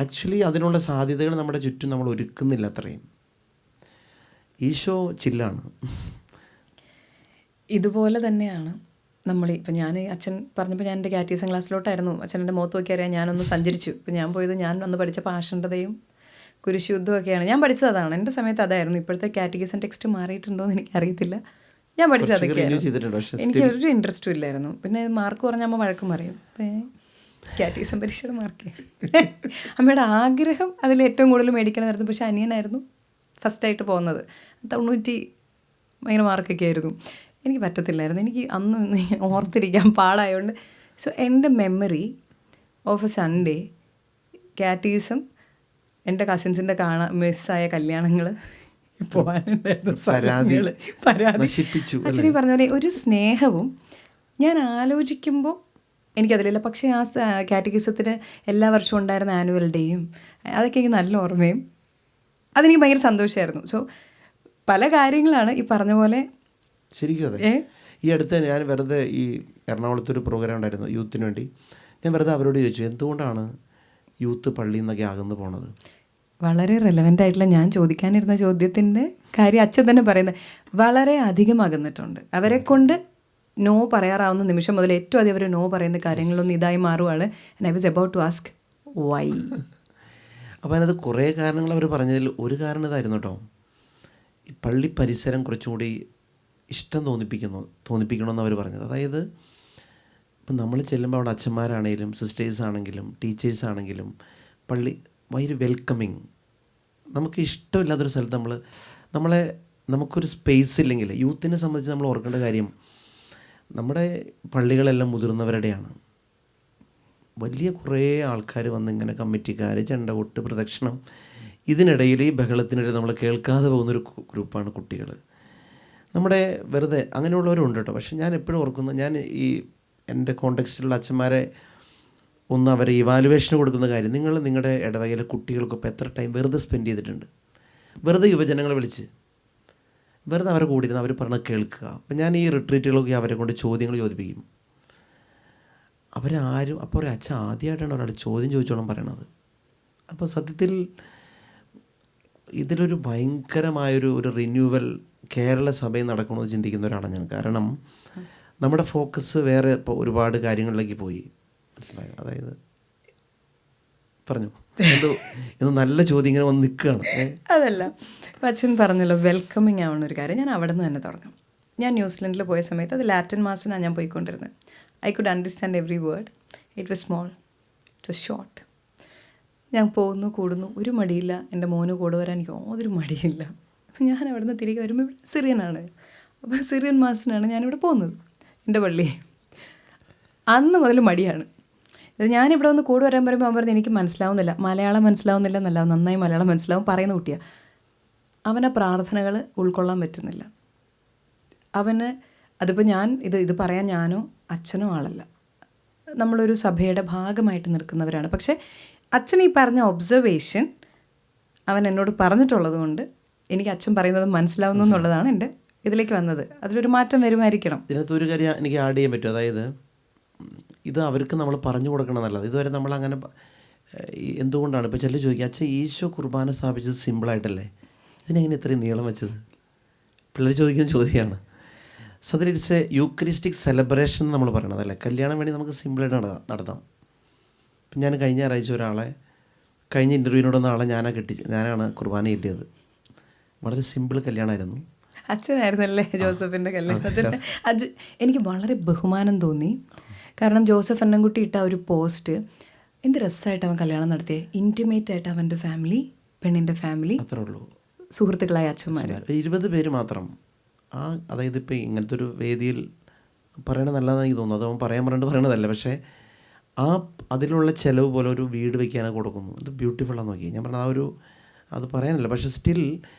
ആക്ച്വലി അതിനുള്ള സാധ്യതകൾ നമ്മുടെ ചുറ്റും നമ്മൾ ഒരുക്കുന്നില്ല. അത്രയും ഈശോ ചില്ലാണ്. ഇതുപോലെ തന്നെയാണ് നമ്മൾ ഇപ്പം ഞാൻ അച്ഛൻ പറഞ്ഞപ്പോൾ ഞാൻ എൻ്റെ കാറ്റീസം ക്ലാസ്സിലോട്ടായിരുന്നു. അച്ഛൻ എൻ്റെ മുഖത്ത് നോക്കി അറിയാം ഞാനൊന്ന് സഞ്ചരിച്ചു. ഇപ്പം ഞാൻ പോയത് ഞാൻ അന്ന് പഠിച്ച പാഷണ്ഡതയും കുരിശുദ്ധമൊക്കെയാണ് ഞാൻ പഠിച്ചത്. അതാണ് എൻ്റെ സമയത്ത് അതായിരുന്നു. ഇപ്പോഴത്തെ കാറ്റഗീസം ടെക്സ്റ്റ് മാറിയിട്ടുണ്ടോ എന്ന് എനിക്കറിയത്തില്ല. ഞാൻ പഠിച്ചത് അതൊക്കെയായിരുന്നു. എനിക്ക് ഒരു ഇൻട്രസ്റ്റും ഇല്ലായിരുന്നു. പിന്നെ മാർക്ക് പറഞ്ഞാൽ അമ്മ വഴക്കും പറയും. കാറ്റഗീസം പരീക്ഷയുടെ മാർക്ക് അമ്മയുടെ ആഗ്രഹം അതിൽ ഏറ്റവും കൂടുതൽ മേടിക്കണമായിരുന്നു. പക്ഷേ അനിയനായിരുന്നു ഫസ്റ്റായിട്ട് പോകുന്നത്. 90 ഭയങ്കര മാർക്കൊക്കെ ആയിരുന്നു. എനിക്ക് പറ്റത്തില്ലായിരുന്നു. എനിക്ക് അന്ന് ഓർത്തിരിക്കാൻ പാടായതുകൊണ്ട്. സോ എൻ്റെ memory of A Sunday catechism, എൻ്റെ കസിൻസിൻ്റെ മിസ്സായ കല്യാണങ്ങൾ, പോകാനുണ്ടായിരുന്നു പരാതി, അച്ഛനെ പറഞ്ഞ പോലെ ഒരു സ്നേഹവും ഞാൻ ആലോചിക്കുമ്പോൾ എനിക്കതിലില്ല. പക്ഷേ ആ കാറ്റഗിസത്തിന് എല്ലാ വർഷവും ഉണ്ടായിരുന്ന ആനുവൽ ഡേയും അതൊക്കെ എനിക്ക് നല്ല ഓർമ്മയും അതെനിക്ക് ഭയങ്കര സന്തോഷമായിരുന്നു. സോ പല കാര്യങ്ങളാണ് ഈ പറഞ്ഞ പോലെ. ശരിക്കും അതെ. ഈ അടുത്ത് ഞാൻ വെറുതെ ഈ എറണാകുളത്തൊരു പ്രോഗ്രാം ഉണ്ടായിരുന്നു യൂത്തിന് വേണ്ടി. ഞാൻ വെറുതെ അവരോട് ചോദിച്ചു എന്തുകൊണ്ടാണ് യൂത്ത് പള്ളിയിൽ നിന്നൊക്കെ അകന്ന് പോണത്. വളരെ റെലവൻ്റ് ആയിട്ടുള്ള ഞാൻ ചോദിക്കാനിരുന്ന ചോദ്യത്തിൻ്റെ കാര്യം അച്ഛൻ തന്നെ പറയുന്നത്. വളരെ അധികം അകന്നിട്ടുണ്ട്. അവരെ കൊണ്ട് നോ പറയാറാവുന്ന നിമിഷം മുതൽ ഏറ്റവും അധികം അവർ നോ പറയുന്ന കാര്യങ്ങളൊന്നും ഇതായി മാറുകയാണ്. And I was about to ask why. അപ്പോൾ അതിനകത്ത് കുറേ കാരണങ്ങൾ അവർ പറഞ്ഞതിൽ ഒരു കാരണം ഇതായിരുന്നു കേട്ടോ. ഈ പള്ളി പരിസരം കുറച്ചും കൂടി ഇഷ്ടം തോന്നിപ്പിക്കണമെന്ന് അവർ പറഞ്ഞത്. അതായത് ഇപ്പം നമ്മൾ ചെല്ലുമ്പോൾ അവിടെ അച്ഛന്മാരാണെങ്കിലും സിസ്റ്റേഴ്സ് ആണെങ്കിലും ടീച്ചേഴ്സ് ആണെങ്കിലും പള്ളി ഭയങ്കര വെൽക്കമിങ്. നമുക്ക് ഇഷ്ടമില്ലാത്തൊരു സ്ഥലത്ത് നമുക്കൊരു സ്പേസ് ഇല്ലെങ്കിൽ, യൂത്തിനെ സംബന്ധിച്ച് നമ്മൾ ഓർക്കേണ്ട കാര്യം നമ്മുടെ പള്ളികളെല്ലാം മുതിർന്നവരുടെയാണ്. വലിയ കുറേ ആൾക്കാർ വന്ന് ഇങ്ങനെ കമ്മിറ്റിക്കാർ, ചെണ്ട കൊട്ട്, പ്രദക്ഷിണം, ഇതിനിടയിൽ ഈ ബഹളത്തിനിടയിൽ നമ്മൾ കേൾക്കാതെ പോകുന്നൊരു ഗ്രൂപ്പാണ് കുട്ടികൾ. നമ്മുടെ വെറുതെ അങ്ങനെയുള്ളവരുണ്ട് കേട്ടോ. പക്ഷെ ഞാൻ എപ്പോഴും ഓർക്കുന്നു, ഞാൻ ഈ എൻ്റെ കോണ്ടെക്സ്റ്റിലുള്ള അച്ഛന്മാരെ ഒന്ന് അവരെ ഇവാലുവേഷന് കൊടുക്കുന്ന കാര്യം, നിങ്ങൾ നിങ്ങളുടെ ഇടവകയിലെ കുട്ടികൾക്കൊപ്പം എത്ര ടൈം വെറുതെ സ്പെൻഡ് ചെയ്തിട്ടുണ്ട്. വെറുതെ യുവജനങ്ങളെ വിളിച്ച് വെറുതെ അവരെ കൂടിയിരുന്ന് അവർ പറഞ്ഞ് കേൾക്കുക. അപ്പം ഞാൻ ഈ റിട്രീറ്റുകളൊക്കെ അവരെ കൊണ്ട് ചോദ്യങ്ങൾ ചോദിപ്പിക്കും. അവരാരും അപ്പോൾ ഒരു അച്ഛൻ ആദ്യമായിട്ടാണ് ഒരാൾ ചോദ്യം ചോദിച്ചോളം പറയണത്. അപ്പോൾ സത്യത്തിൽ ഇതിലൊരു ഭയങ്കരമായൊരു റിന്യൂവൽ കേരള സഭയിൽ നടക്കണമെന്ന് ചിന്തിക്കുന്ന ഒരാളാണ് ഞാൻ. കാരണം നമ്മുടെ ഫോക്കസ് വേറെ ഇപ്പോൾ ഒരുപാട് കാര്യങ്ങളിലേക്ക് പോയി. മനസ്സിലായോ? അതായത് പറഞ്ഞു എന്തോ നല്ല ചോദ്യം ഇങ്ങനെ വന്ന് നിൽക്കുകയാണ്. അതല്ല, അച്ഛൻ പറഞ്ഞല്ലോ വെൽക്കമിങ് ആവുന്ന ഒരു കാര്യം. ഞാൻ അവിടെ നിന്ന് തന്നെ തുടങ്ങാം. ഞാൻ ന്യൂസിലൻഡിൽ പോയ സമയത്ത് അത് ലാറ്റിൻ മാസിനാണ് ഞാൻ പോയിക്കൊണ്ടിരുന്നത്. I could understand every word. It was small, it was short. ഞാൻ പോകുന്നു, കൂടുന്നു, ഒരു മടിയില്ല. എൻ്റെ മോന് കൂടെ വരാൻ എനിക്ക് യാതൊരു മടിയില്ല. ഞാൻ അവിടെ നിന്ന് തിരികെ വരുമ്പോൾ ഇവിടെ സിറിയനാണ്. അപ്പോൾ സിറിയൻ മാസിനാണ് ഞാനിവിടെ പോകുന്നത്, എൻ്റെ പള്ളി. അന്ന് മുതൽ മടിയാണ്. ഞാനിവിടെ ഒന്ന് കൂടെ വരാൻ പറയുമ്പോൾ അവൻ പറഞ്ഞ് എനിക്ക് മനസ്സിലാവുന്നില്ല, മലയാളം മനസ്സിലാവുന്നില്ല എന്നല്ല, നന്നായി മലയാളം മനസ്സിലാവും, പറയുന്ന കുട്ടിയാണ്. അവനെ പ്രാർത്ഥനകൾ ഉൾക്കൊള്ളാൻ പറ്റുന്നില്ല. അവന് അതിപ്പോൾ ഞാൻ ഇത് പറയാൻ ഞാനോ അച്ഛനോ ആളല്ല. നമ്മളൊരു സഭയുടെ ഭാഗമായിട്ട് നിൽക്കുന്നവരാണ്. പക്ഷേ അച്ഛൻ ഈ പറഞ്ഞ ഒബ്സർവേഷൻ അവൻ എന്നോട് പറഞ്ഞിട്ടുള്ളത് കൊണ്ട് എനിക്ക് അച്ഛൻ പറയുന്നത് മനസ്സിലാവുന്നു എന്നുള്ളതാണ് എൻ്റെ ഇതിലേക്ക് വന്നത്. അതിലൊരു മാറ്റം വരുമായിരിക്കണം. ഇതിനകത്തൊരു കാര്യം എനിക്ക് ആഡ് ചെയ്യാൻ പറ്റും. അതായത് ഇത് അവർക്ക് നമ്മൾ പറഞ്ഞു കൊടുക്കണം എന്നുള്ളത്. ഇതുവരെ നമ്മളങ്ങനെ എന്തുകൊണ്ടാണ് ഇപ്പോൾ ചിലർ ചോദിക്കുക, അച്ഛൻ ഈശോ കുർബാന സ്ഥാപിച്ചത് സിമ്പിളായിട്ടല്ലേ, ഇതിനെങ്ങനെ ഇത്രയും നീളം വെച്ചത്? പിള്ളേർ ചോദിക്കുന്ന ചോദ്യമാണ്. സത്യത്തിൽ ഇറ്റ്സ് എ യൂക്രിസ്റ്റിക് സെലിബ്രേഷൻ എന്ന് നമ്മൾ പറയണത് അല്ലേ. കല്യാണം വേണ്ടി നമുക്ക് സിമ്പിളായിട്ട് നടത്താം. ഇപ്പം ഞാൻ കഴിഞ്ഞ ഞായറാഴ്ച കഴിഞ്ഞ ഇൻ്റർവ്യൂവിനോടൊന്ന ആളെ ഞാനാണ് കുർബാന കിട്ടിയത്. വളരെ സിമ്പിൾ കല്യാണമായിരുന്നു. അച്ഛനായിരുന്നല്ലേ ജോസഫിൻ്റെ കല്യാണത്തിന്. എനിക്ക് വളരെ ബഹുമാനം തോന്നി. കാരണം ജോസഫ് അന്നൻകുട്ടി ഇട്ട ഒരു പോസ്റ്റ് എന്ത് രസമായിട്ട് അവൻ കല്യാണം നടത്തിയത്. ഇൻറ്റിമേറ്റ് ആയിട്ട് അവൻ്റെ ഫാമിലി, പെണ്ണിൻ്റെ ഫാമിലി, അത്രേ ഉള്ളൂ, സുഹൃത്തുക്കളായ അച്ഛന്മാർ 20 പേര് മാത്രം. അതായത് ഇപ്പോൾ ഇങ്ങനത്തെ ഒരു വേദിയിൽ പറയണത് നല്ലതെന്ന് എനിക്ക് തോന്നുന്നു. അത് അവൻ പറഞ്ഞിട്ട് പറയണതല്ല. പക്ഷേ അതിലുള്ള ചിലവ് പോലെ ഒരു വീട് വയ്ക്കാനൊക്കെ കൊടുക്കുന്നു. ഇത് ബ്യൂട്ടിഫുള്ളാന്ന് നോക്കി. ഞാൻ പറഞ്ഞത് അത് പറയാനല്ല. പക്ഷേ സ്റ്റിൽ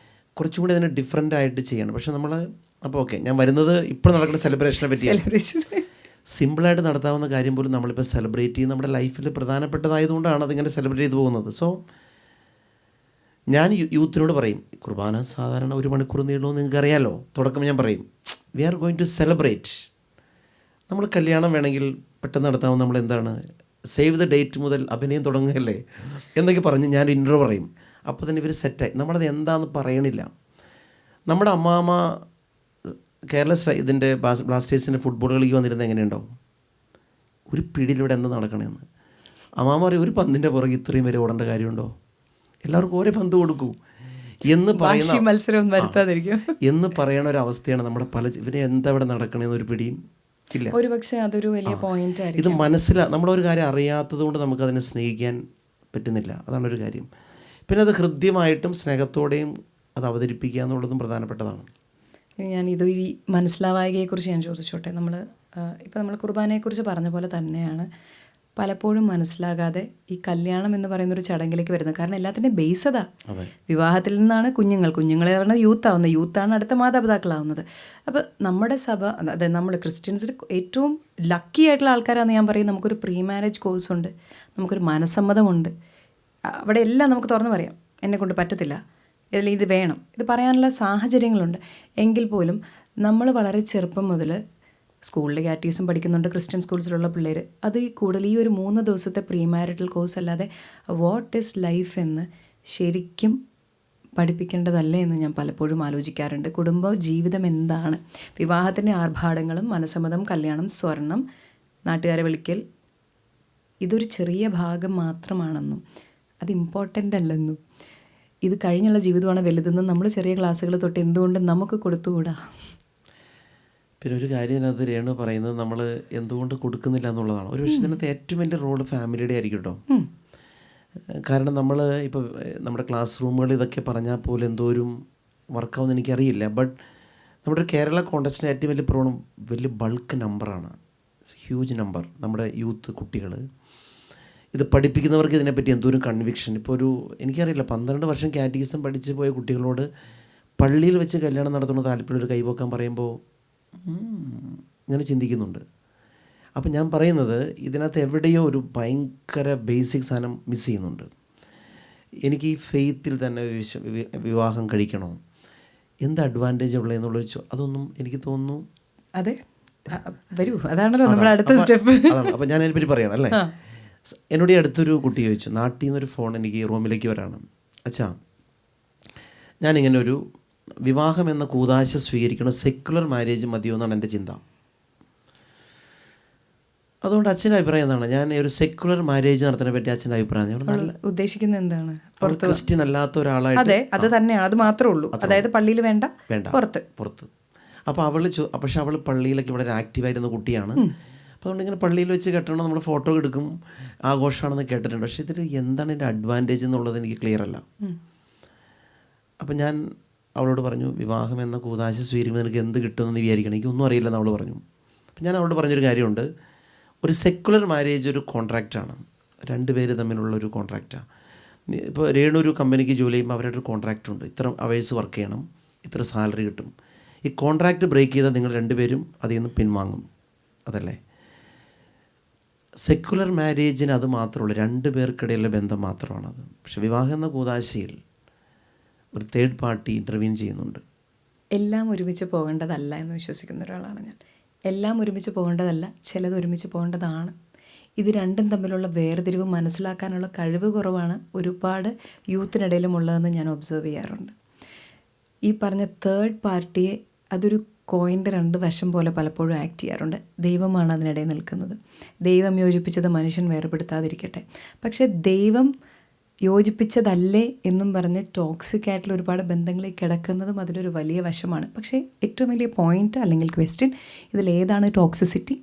കുറച്ചും കൂടി അതിനെ ഡിഫറെൻ്റ് ആയിട്ട് ചെയ്യണം. പക്ഷെ നമ്മൾ അപ്പോൾ ഓക്കെ, ഞാൻ വരുന്നത് ഇപ്പോൾ നടക്കുന്ന സെലിബ്രേഷനെ പറ്റിയാണ്. സിമ്പിളായിട്ട് നടത്താവുന്ന കാര്യം പോലും നമ്മളിപ്പോൾ സെലിബ്രേറ്റ് ചെയ്യുന്ന നമ്മുടെ ലൈഫിൽ പ്രധാനപ്പെട്ടതായതുകൊണ്ടാണ് അതിങ്ങനെ സെലിബ്രേറ്റ് ചെയ്ത് പോകുന്നത്. സോ ഞാൻ യൂത്തിനോട് പറയും, കുർബാന സാധാരണ 1 മണിക്കൂർ നീളുമെന്ന് നിങ്ങൾക്ക് അറിയാമല്ലോ. തുടക്കം ഞാൻ പറയും, we are going to celebrate. നമ്മൾ കല്യാണം വേണമെങ്കിൽ പെട്ടെന്ന് നടത്താവുന്ന നമ്മൾ എന്താണ്, സേവ് ദ ഡേറ്റ് മുതൽ അഭിനയം തുടങ്ങുകയല്ലേ എന്നൊക്കെ പറഞ്ഞ് ഞാൻ ഇൻട്രോ പറയും. അപ്പോൾ തന്നെ ഇവർ സെറ്റായി. നമ്മളത് എന്താണെന്ന് പറയണില്ല. നമ്മുടെ അമ്മാമ്മ ഇതിൻ്റെ ബ്ലാസ്റ്റേഴ്സിൻ്റെ ഫുട്ബോൾ കളിക്ക് വന്നിരുന്നത് എങ്ങനെയുണ്ടാവും? ഒരു പിടിയിലൂടെ എന്താ നടക്കണമെന്ന്. അമ്മാമ പറയും, ഒരു പന്തിൻ്റെ പുറകെ ഇത്രയും വരെ ഓടേണ്ട കാര്യമുണ്ടോ? എല്ലാവർക്കും ഒരേ പന്ത് കൊടുക്കൂ എന്ന് പറയുന്ന മത്സരം വരുത്താതിരിക്കും എന്ന് പറയണ ഒരു അവസ്ഥയാണ് നമ്മുടെ ഇവരെ എന്താ ഇവിടെ നടക്കണമെന്ന് ഒരു പിടിയും ഇല്ല. ഒരുപക്ഷെ അതൊരു വലിയ പോയിന്റ് ആയിരിക്കും. ഇത് നമ്മളൊരു കാര്യം അറിയാത്തത് കൊണ്ട് നമുക്കതിനെ സ്നേഹിക്കാൻ പറ്റുന്നില്ല. അതാണൊരു കാര്യം. പിന്നെ അത് ഹൃദ്യമായിട്ടും സ്നേഹത്തോടെയും അത് അവതരിപ്പിക്കുക എന്നുള്ളതും പ്രധാനപ്പെട്ടതാണ്. ഞാൻ ഈ മനസ്സിലാവായകയെക്കുറിച്ച് ഞാൻ ചോദിച്ചോട്ടെ. നമ്മൾ കുർബാനയെക്കുറിച്ച് പറഞ്ഞ പോലെ തന്നെയാണ് പലപ്പോഴും മനസ്സിലാകാതെ ഈ കല്യാണം എന്ന് പറയുന്നൊരു ചടങ്ങിലേക്ക് വരുന്നത്. കാരണം എല്ലാത്തിൻ്റെ ബേസ് അതാ. വിവാഹത്തിൽ നിന്നാണ് കുഞ്ഞുങ്ങളെ പറഞ്ഞാൽ യൂത്താണ് അടുത്ത മാതാപിതാക്കളാവുന്നത്. അപ്പോൾ നമ്മുടെ സഭ, അതായത് നമ്മൾ ക്രിസ്ത്യൻസിൽ ഏറ്റവും ലക്കി ആയിട്ടുള്ള ആൾക്കാരാണെന്ന് ഞാൻ പറയും. നമുക്കൊരു പ്രീ മാരേജ് കോഴ്സുണ്ട്, നമുക്കൊരു മനസ്സമ്മതമുണ്ട്. അവിടെ എല്ലാം നമുക്ക് തുറന്നു പറയാം, എന്നെക്കൊണ്ട് പറ്റത്തില്ല, ഇതിൽ ഇത് വേണം, ഇത് പറയാനുള്ള സാഹചര്യങ്ങളുണ്ട്. എങ്കിൽ പോലും നമ്മൾ വളരെ ചെറുപ്പം മുതൽ സ്കൂളിൽ കാറ്റീസം പഠിക്കുന്നുണ്ട്, ക്രിസ്ത്യൻ സ്കൂൾസിലുള്ള പിള്ളേർ. അത് കൂടുതൽ ഈ ഒരു 3 ദിവസത്തെ പ്രീ മാരിറ്റൽ കോഴ്സ് അല്ലാതെ വാട്ട് ഈസ് ലൈഫ് എന്ന് ശരിക്കും പഠിപ്പിക്കേണ്ടതല്ലേ എന്ന് ഞാൻ പലപ്പോഴും ആലോചിക്കാറുണ്ട്. കുടുംബ ജീവിതം എന്താണ്, വിവാഹത്തിൻ്റെ ആർഭാടങ്ങളും മനസ്സമ്മതം, കല്യാണം, സ്വർണം, നാട്ടുകാരെ വിളിക്കൽ, ഇതൊരു ചെറിയ ഭാഗം മാത്രമാണെന്നും അത് ഇമ്പോർട്ടൻ്റ് അല്ലെന്നും ഇത് കഴിഞ്ഞുള്ള ജീവിതമാണ് വലുതെന്നും നമ്മൾ ചെറിയ ക്ലാസ്സുകൾ തൊട്ട് എന്തുകൊണ്ട് നമുക്ക് കൊടുത്തുകൂടാ? പിന്നെ ഒരു കാര്യം ഇതിനകത്ത് രേണു പറയുന്നത് നമ്മൾ എന്തുകൊണ്ട് കൊടുക്കുന്നില്ല എന്നുള്ളതാണ്. ഒരു പക്ഷേ ഇതിനകത്ത് ഏറ്റവും വലിയ റോള് ഫാമിലിയുടെ ആയിരിക്കും കേട്ടോ. കാരണം നമ്മൾ ഇപ്പോൾ നമ്മുടെ ക്ലാസ് റൂമുകൾ ഇതൊക്കെ പറഞ്ഞാൽ പോലും എന്തോരും വർക്കാവുമെന്ന് എനിക്കറിയില്ല. ബട്ട് നമ്മുടെ കേരള കോണ്ടസ്റ്റിൻ്റെ ഏറ്റവും വലിയ പ്രോബ്ലം വലിയ ബൾക്ക് നമ്പറാണ്, ഹ്യൂജ് നമ്പർ. നമ്മുടെ യൂത്ത് കുട്ടികൾ ഇത് പഠിപ്പിക്കുന്നവർക്ക് ഇതിനെപ്പറ്റി എന്തോരം കൺവിക്ഷൻ. ഇപ്പോൾ എനിക്കറിയില്ല, 12 വർഷം കാറ്റഗിസം പഠിച്ച് പോയ കുട്ടികളോട് പള്ളിയിൽ വെച്ച് കല്യാണം നടത്തുന്ന താല്പര്യം ഒരു കൈവക്കാൻ പറയുമ്പോൾ ഇങ്ങനെ ചിന്തിക്കുന്നുണ്ട്. അപ്പം ഞാൻ പറയുന്നത് ഇതിനകത്ത് എവിടെയോ ഒരു ഭയങ്കര ബേസിക് സാധനം മിസ് ചെയ്യുന്നുണ്ട്. എനിക്ക് ഈ ഫെയ്ത്തിൽ തന്നെ വിവാഹം കഴിക്കണോ, എന്ത് അഡ്വാൻറ്റേജ് ഉള്ളതെന്നുള്ളൊരു അതൊന്നും എനിക്ക് തോന്നുന്നു. അതെ, വരൂ, അതാണല്ലോ നമ്മുടെ അടുത്ത സ്റ്റെപ്പ്. അതാണ്. അപ്പം ഞാൻ അതിനെപ്പറ്റി പറയണം അല്ലേ. എന്നോട് അടുത്തൊരു കുട്ടി ചോദിച്ചു, നാട്ടിൽ നിന്നൊരു ഫോൺ എനിക്ക് റൂമിലേക്ക് വരാണ്, അച്ഛാ ഞാനിങ്ങനെ ഒരു വിവാഹം എന്ന കൂതാശ സ്വീകരിക്കണം, സെക്കുലർ മാരേജ് മതിയോ എന്നാണ് എൻ്റെ ചിന്ത. അതുകൊണ്ട് അച്ഛൻ്റെ അഭിപ്രായം എന്താണ്? ഞാൻ ഒരു സെക്കുലർ മാരേജ് നടത്തുന്നതിനെ പറ്റി അച്ഛൻ്റെ അഭിപ്രായം ഉദ്ദേശിക്കുന്നത് എന്താണ്? ക്രിസ്ത്യൻ അല്ലാത്ത ഒരാളായിട്ട്. അതെ, അത് തന്നെയാണ്, അത് മാത്രമേ ഉള്ളൂ. അതായത് പള്ളിയിൽ വേണ്ട, പുറത്ത്. അപ്പോൾ പക്ഷെ അവൾ പള്ളിയിലൊക്കെ വളരെ ആക്റ്റീവായിരുന്ന കുട്ടിയാണ്. അപ്പോൾ അതുകൊണ്ട് ഇങ്ങനെ പള്ളിയിൽ വെച്ച് കെട്ടണം, നമ്മൾ ഫോട്ടോ എടുക്കും, ആഘോഷമാണെന്ന് കേട്ടിട്ടുണ്ട്. പക്ഷേ ഇതിൽ എന്താണ് എൻ്റെ അഡ്വാൻറ്റേജ് എന്നുള്ളത് എനിക്ക് ക്ലിയർ അല്ല. അപ്പം ഞാൻ അവളോട് പറഞ്ഞു, വിവാഹം എന്ന കൂതാശ സ്വീകരിക്കുമ്പോൾ എനിക്ക് എന്ത് കിട്ടുമെന്ന് വിചാരിക്കണം, എനിക്കൊന്നും അറിയില്ലെന്ന് അവൾ പറഞ്ഞു. അപ്പം ഞാൻ അവളോട് പറഞ്ഞൊരു കാര്യമുണ്ട്, ഒരു സെക്കുലർ മാരേജ് ഒരു കോൺട്രാക്റ്റാണ്, 2 പേര് തമ്മിലുള്ളൊരു കോൺട്രാക്റ്റാണ്. ഇപ്പോൾ രേണു ഒരു കമ്പനിക്ക് ജോലി ചെയ്യുമ്പോൾ അവരുടെ ഒരു കോൺട്രാക്റ്റ് ഉണ്ട്, ഇത്ര അവേഴ്സ് വർക്ക് ചെയ്യണം, ഇത്ര സാലറി കിട്ടും. ഈ കോൺട്രാക്റ്റ് ബ്രേക്ക് ചെയ്താൽ നിങ്ങൾ 2 പേരും അതിൽ നിന്ന് പിൻവാങ്ങും, അതല്ലേ? സെക്കുലർ മാരേജിന് അത് മാത്രമുള്ളൂ, 2 പേർക്കിടയിലുള്ള ബന്ധം മാത്രമാണത്. പക്ഷെ വിവാഹം എന്ന കൂതാശയിൽ ഒരു തേർഡ് പാർട്ടി ഇൻ്റർവ്യൂൻ ചെയ്യുന്നുണ്ട്. എല്ലാം ഒരുമിച്ച് പോകേണ്ടതല്ല എന്ന് വിശ്വസിക്കുന്ന ഒരാളാണ് ഞാൻ. എല്ലാം ഒരുമിച്ച് പോകേണ്ടതല്ല, ചിലത് ഒരുമിച്ച് പോകേണ്ടതാണ്. ഇത് രണ്ടും തമ്മിലുള്ള വേർതിരിവ് മനസ്സിലാക്കാനുള്ള കഴിവ് കുറവാണ് ഒരുപാട് യൂത്തിനിടയിലും ഉള്ളതെന്ന് ഞാൻ ഒബ്സർവ് ചെയ്യാറുണ്ട്. ഈ പറഞ്ഞ തേർഡ് പാർട്ടിയെ അതൊരു കോയിൻ്റെ 2 വശം പോലെ പലപ്പോഴും ആക്ട് ചെയ്യാറുണ്ട്. ദൈവമാണ് അതിനിടയിൽ നിൽക്കുന്നത്. ദൈവം യോജിപ്പിച്ചത് മനുഷ്യൻ വേർപെടുത്താതിരിക്കട്ടെ. പക്ഷേ ദൈവം യോജിപ്പിച്ചതല്ലേ എന്നും പറഞ്ഞ് ടോക്സിക് ആയിട്ടുള്ള ഒരുപാട് ബന്ധങ്ങളിൽ കിടക്കുന്നതും അതിലൊരു വലിയ വശമാണ്. പക്ഷേ ഏറ്റവും വലിയ പോയിന്റ് അല്ലെങ്കിൽ ക്വസ്റ്റ്യൻ, ഇതിലേതാണ് ടോക്സിസിറ്റി,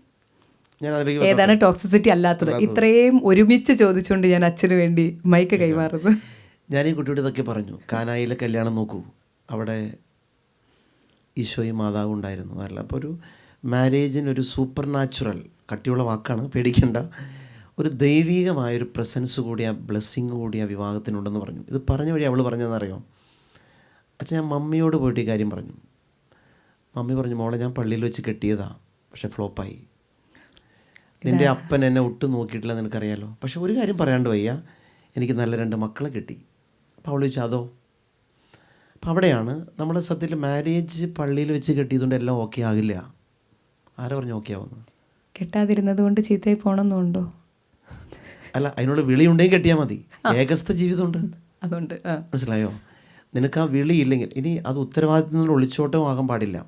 ഏതാണ് ടോക്സിസിറ്റി അല്ലാത്തത്? ഇത്രയും ഒരുമിച്ച് ചോദിച്ചുകൊണ്ട് ഞാൻ അച്ഛന് വേണ്ടി മൈക്ക് കൈമാറുന്നു. ഞാൻ ഈ കുട്ടിയോട് ഇതൊക്കെ പറഞ്ഞു. കാനായിലെ കല്യാണം നോക്കൂ, അവിടെ ഈശോയും മാതാവും ഉണ്ടായിരുന്നു. അല്ല, അപ്പോൾ ഒരു മാരേജിനൊരു സൂപ്പർ നാച്ചുറൽ, കട്ടിയുള്ള വാക്കാണ്, പേടിക്കേണ്ട, ഒരു ദൈവികമായൊരു പ്രസൻസ് കൂടി, ആ ബ്ലെസ്സിങ് കൂടി ആ വിവാഹത്തിനുണ്ടെന്ന് പറഞ്ഞു. ഇത് പറഞ്ഞ വഴി അവൾ പറഞ്ഞതെന്നറിയോ, അച്ഛൻ ഞാൻ മമ്മിയോട് പോയിട്ട് ഈ കാര്യം പറഞ്ഞു. മമ്മി പറഞ്ഞു, മോളെ ഞാൻ പള്ളിയിൽ വെച്ച് കെട്ടിയതാ, പക്ഷെ ഫ്ലോപ്പായി. നിൻ്റെ അപ്പൻ എന്നെ ഒട്ടും നോക്കിയിട്ടില്ല, നിനക്കറിയാലോ. പക്ഷെ ഒരു കാര്യം പറയാണ്ട് വയ്യ, എനിക്ക് നല്ല 2 മക്കളെ കിട്ടി. അപ്പോൾ അവൾ ചോദിച്ചു, അതോ? അപ്പം അവിടെയാണ് നമ്മുടെ സത്യത്തിൽ മാരേജ് പള്ളിയിൽ വെച്ച് കെട്ടിയതുകൊണ്ട് എല്ലാം ഓക്കെ ആകില്ല. ആരാ പറഞ്ഞു ഓക്കെ ആവുന്നത്? കെട്ടാതിരുന്നത് കൊണ്ട് ചീത്തയായി പോകണമെന്നുണ്ടോ? അല്ല, അതിനുള്ള വിളിയുണ്ടെങ്കിൽ കെട്ടിയാൽ മതി. ഏകസ്ഥ ജീവിതമുണ്ട്, അതുകൊണ്ട് മനസ്സിലായോ? നിനക്ക് ആ വിളിയില്ലെങ്കിൽ ഇനി അത് ഉത്തരവാദിത്തത്തിൽ നിന്ന് ഒളിച്ചോട്ടം ആകാൻ പാടില്ല.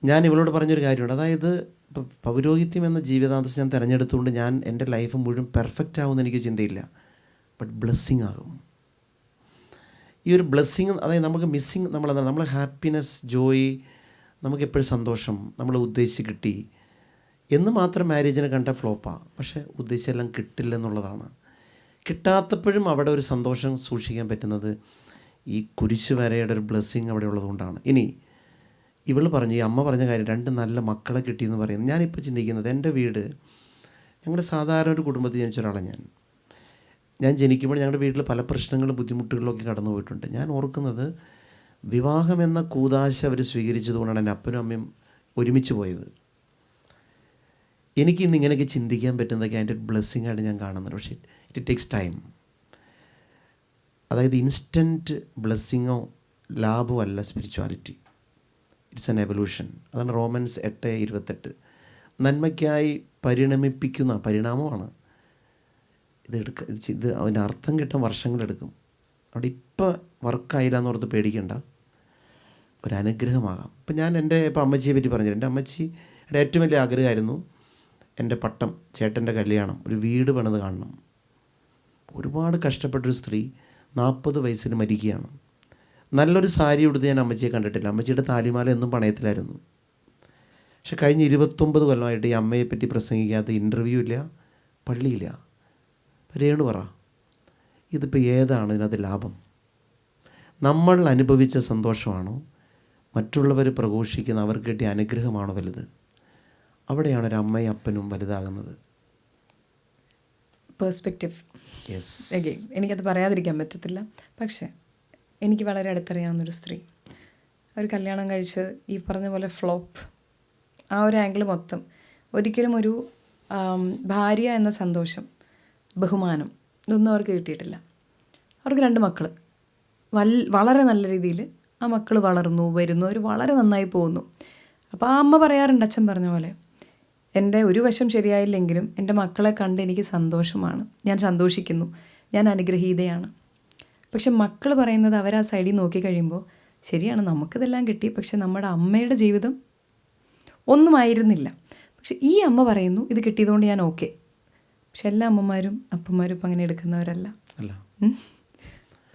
ഞാൻ ഇവളോട് പറഞ്ഞൊരു കാര്യമുണ്ട്. അതായത് ഇപ്പോൾ പൗരോഹിത്യം എന്ന ജീവിതാന്തസ് ഞാൻ തിരഞ്ഞെടുത്തുകൊണ്ട് ഞാൻ എൻ്റെ ലൈഫ് മുഴുവൻ പെർഫെക്റ്റ് ആവുമെന്ന് എനിക്ക് ചിന്തയില്ല. ബട്ട് ബ്ലെസ്സിങ് ആകും. ഈ ഒരു ബ്ലെസ്സിങ്, അതായത് നമുക്ക് മിസ്സിങ് നമ്മളെ ഹാപ്പിനെസ്, ജോയ്, നമുക്കെപ്പോഴും സന്തോഷം, നമ്മൾ ഉദ്ദേശിച്ച് കിട്ടി എന്ന് മാത്രം മാരേജിനെ കണ്ട ഫ്ലോപ്പാണ്. പക്ഷേ ഉദ്ദേശിച്ചെല്ലാം കിട്ടില്ല എന്നുള്ളതാണ്. കിട്ടാത്തപ്പോഴും അവിടെ ഒരു സന്തോഷം സൂക്ഷിക്കാൻ പറ്റുന്നത് ഈ കുരിശ് വരയുടെ ഒരു ബ്ലെസ്സിങ് അവിടെ ഉള്ളതുകൊണ്ടാണ്. ഇനി ഇവൾ പറഞ്ഞു, ഈ അമ്മ പറഞ്ഞ കാര്യം, 2 നല്ല മക്കളെ കിട്ടിയെന്ന് പറയുന്നത്. ഞാനിപ്പോൾ ചിന്തിക്കുന്നത്, എൻ്റെ വീട്, ഞങ്ങളുടെ സാധാരണ ഒരു കുടുംബത്തിൽ ജനിച്ച ഒരാളാണ് ഞാൻ ജനിക്കുമ്പോൾ ഞങ്ങളുടെ വീട്ടിൽ പല പ്രശ്നങ്ങളും ബുദ്ധിമുട്ടുകളിലൊക്കെ കടന്നു പോയിട്ടുണ്ട്. ഞാൻ ഓർക്കുന്നത്, വിവാഹം എന്ന കൂതാശ അവർ സ്വീകരിച്ചതുകൊണ്ടാണ് എൻ്റെ അപ്പനും അമ്മയും ഒരുമിച്ച് പോയത്. എനിക്കിന്ന് ഇങ്ങനെയൊക്കെ ചിന്തിക്കാൻ പറ്റുന്നതൊക്കെ അതിൻ്റെ ഒരു ബ്ലെസ്സിങ് ആയിട്ട് ഞാൻ കാണുന്നുണ്ട്. പക്ഷേ ഇറ്റ് ടേക്സ് ടൈം. അതായത് ഇൻസ്റ്റൻറ്റ് ബ്ലെസ്സിങ്ങോ ലാഭമോ അല്ല സ്പിരിച്വാലിറ്റി. It's an evolution. അതാണ് റോമൻസ് 8:28. നന്മയ്ക്കായി പരിണമിപ്പിക്കുന്ന പരിണാമമാണ്. ഇത് അതിൻ്റെ അർത്ഥം കിട്ടാൻ വർഷങ്ങളെടുക്കും. അവിടെ ഇപ്പോൾ വർക്കായില്ല എന്നോർത്ത് പേടിക്കേണ്ട, ഒരനുഗ്രഹമാകാം. ഇപ്പം ഞാൻ ഇപ്പോൾ അമ്മച്ചിയെ പറ്റി പറഞ്ഞില്ല. എൻ്റെ അമ്മച്ചിയുടെ ഏറ്റവും വലിയ ആഗ്രഹമായിരുന്നു എൻ്റെ പട്ടം, ചേട്ടൻ്റെ കല്യാണം, ഒരു വീട് പണിത് കാണണം. ഒരുപാട് കഷ്ടപ്പെട്ടൊരു സ്ത്രീ 40 വയസ്സിൽ മരിക്കുകയാണ്. നല്ലൊരു സാരി ഉടുത്ത് ഞാൻ അമ്മച്ചിയെ കണ്ടിട്ടില്ല. അമ്മച്ചിയുടെ താലിമാല എന്നും പണയത്തിലായിരുന്നു. പക്ഷെ കഴിഞ്ഞ 29 കൊല്ലമായിട്ട് ഈ അമ്മയെപ്പറ്റി പ്രസംഗിക്കാത്ത ഇൻ്റർവ്യൂ ഇല്ല, പള്ളിയില്ല. രേണു പറ, ഇതിപ്പോൾ ഏതാണ് ഇതിനകത്ത് ലാഭം? നമ്മൾ അനുഭവിച്ച സന്തോഷമാണോ മറ്റുള്ളവർ പ്രഘോഷിക്കുന്ന അവർക്ക് കിട്ടിയ അനുഗ്രഹമാണോ വലുത്? അവിടെയാണ് ഒരു അമ്മയും അപ്പനും വലുതാകുന്നത്. പേഴ്സ്പെക്റ്റീവ്. യെസ്. അഗെയിൻ എനിക്കത് പറയാതിരിക്കാൻ പറ്റത്തില്ല. പക്ഷേ എനിക്ക് വളരെ അടുത്തറിയാവുന്നൊരു സ്ത്രീ, അവർ കല്യാണം കഴിച്ച് ഈ പറഞ്ഞ പോലെ ഫ്ലോപ്പ്, ആ ഒരു ആംഗിൾ മൊത്തം, ഒരിക്കലും ഒരു ഭാര്യ എന്ന സന്തോഷം, ബഹുമാനം, ഇതൊന്നും അവർക്ക് കിട്ടിയിട്ടില്ല. അവർക്ക് 2 മക്കൾ, വളരെ നല്ല രീതിയിൽ ആ മക്കൾ വളർന്നു വരുന്നു, അവർ വളരെ നന്നായി പോകുന്നു. അപ്പോൾ ആ അമ്മ പറയാറുണ്ട്, അച്ഛൻ പറഞ്ഞ പോലെ, എൻ്റെ ഒരു വശം ശരിയായില്ലെങ്കിലും എൻ്റെ മക്കളെ കണ്ട് എനിക്ക് സന്തോഷമാണ്, ഞാൻ സന്തോഷിക്കുന്നു, ഞാൻ അനുഗ്രഹീതയാണ്. പക്ഷെ മക്കൾ പറയുന്നത്, അവർ ആ സൈഡിൽ നോക്കിക്കഴിയുമ്പോൾ, ശരിയാണ് നമുക്കിതെല്ലാം കിട്ടി, പക്ഷെ നമ്മുടെ അമ്മയുടെ ജീവിതം ഒന്നും ആയിരുന്നില്ല. പക്ഷെ ഈ അമ്മ പറയുന്നു, ഇത് കിട്ടിയതുകൊണ്ട് ഞാൻ ഓക്കെ. പക്ഷെ എല്ലാ അമ്മമാരും അപ്പന്മാരും ഇപ്പം അങ്ങനെ എടുക്കുന്നവരല്ല. അല്ല,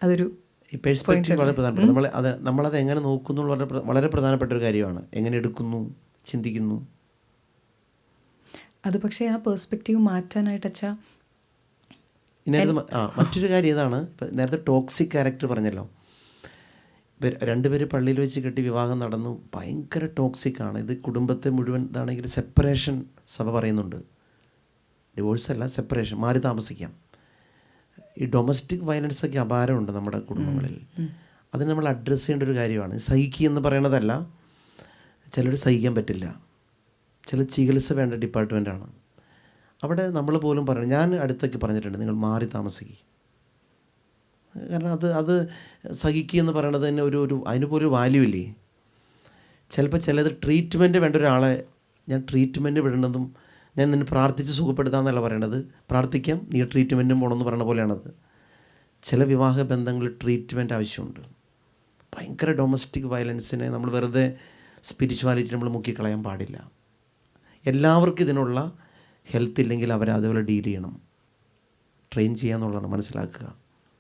അതൊരു ഈ പെർസ്പെക്റ്റീവ് വളരെ പ്രധാനപ്പെട്ട. നമ്മളത് എങ്ങനെ നോക്കുന്നു വളരെ പ്രധാനപ്പെട്ട ഒരു കാര്യമാണ്. എങ്ങനെ എടുക്കുന്നു, ചിന്തിക്കുന്നു. അത് പക്ഷേ ആ പേഴ്സ്പെക്റ്റീവ് മാറ്റാനായിട്ട് അച്ഛാ, മറ്റൊരു കാര്യം ഇതാണ്. ഇപ്പം നേരത്തെ ടോക്സിക് ക്യാരക്ടർ പറഞ്ഞല്ലോ. 2 പേര് പള്ളിയിൽ വെച്ച് കെട്ടി വിവാഹം നടന്നു, ഭയങ്കര ടോക്സിക്കാണ്. ഇത് കുടുംബത്തെ മുഴുവൻ ഇതാണെങ്കിൽ സെപ്പറേഷൻ സഭ പറയുന്നുണ്ട്. ഡിവോഴ്സല്ല, സെപ്പറേഷൻ, മാറി താമസിക്കാം. ഈ ഡൊമസ്റ്റിക് വയലൻസൊക്കെ അപാരമുണ്ട് നമ്മുടെ കുടുംബങ്ങളിൽ. അത് നമ്മൾ അഡ്രസ്സ് ചെയ്യേണ്ട ഒരു കാര്യമാണ്. സഹിക്കുക എന്ന് പറയണതല്ല, ചിലർ സഹിക്കാൻ പറ്റില്ല, ചില ചികിത്സ വേണ്ട ഡിപ്പാർട്ട്മെൻറ്റാണ്. അവിടെ നമ്മൾ പോലും പറയണം. ഞാൻ അടുത്തൊക്കെ പറഞ്ഞിട്ടുണ്ട്, നിങ്ങൾ മാറി താമസിക്കുക. കാരണം അത് സഹിക്കുക എന്ന് പറയണത് തന്നെ അതിന് പോലും വാല്യൂ ഇല്ലേ. ചിലപ്പോൾ ചിലത് ട്രീറ്റ്മെൻറ്റ് വേണ്ട ഒരാളെ ഞാൻ ട്രീറ്റ്മെൻറ്റ് വിടണതും, ഞാൻ നിന്നെ പ്രാർത്ഥിച്ച് സുഖപ്പെടുത്താമെന്നല്ല പറയണത്. പ്രാർത്ഥിക്കാം, നീ ട്രീറ്റ്മെൻറ്റും പോകണമെന്ന് പറയണ പോലെയാണത്. ചില വിവാഹ ബന്ധങ്ങളിൽ ട്രീറ്റ്മെൻറ്റ് ആവശ്യമുണ്ട്. ഭയങ്കര ഡൊമസ്റ്റിക് വയലൻസിനെ നമ്മൾ വെറുതെ സ്പിരിച്വാലിറ്റി നമ്മൾ മുക്കിക്കളയാൻ പാടില്ല. എല്ലാവർക്കും ഇതിനുള്ള ഹെൽത്ത് ഇല്ലെങ്കിൽ അവരെ അതേപോലെ ഡീൽ ചെയ്യണം, ട്രെയിൻ ചെയ്യാന്നുള്ളതാണ്, മനസ്സിലാക്കുക.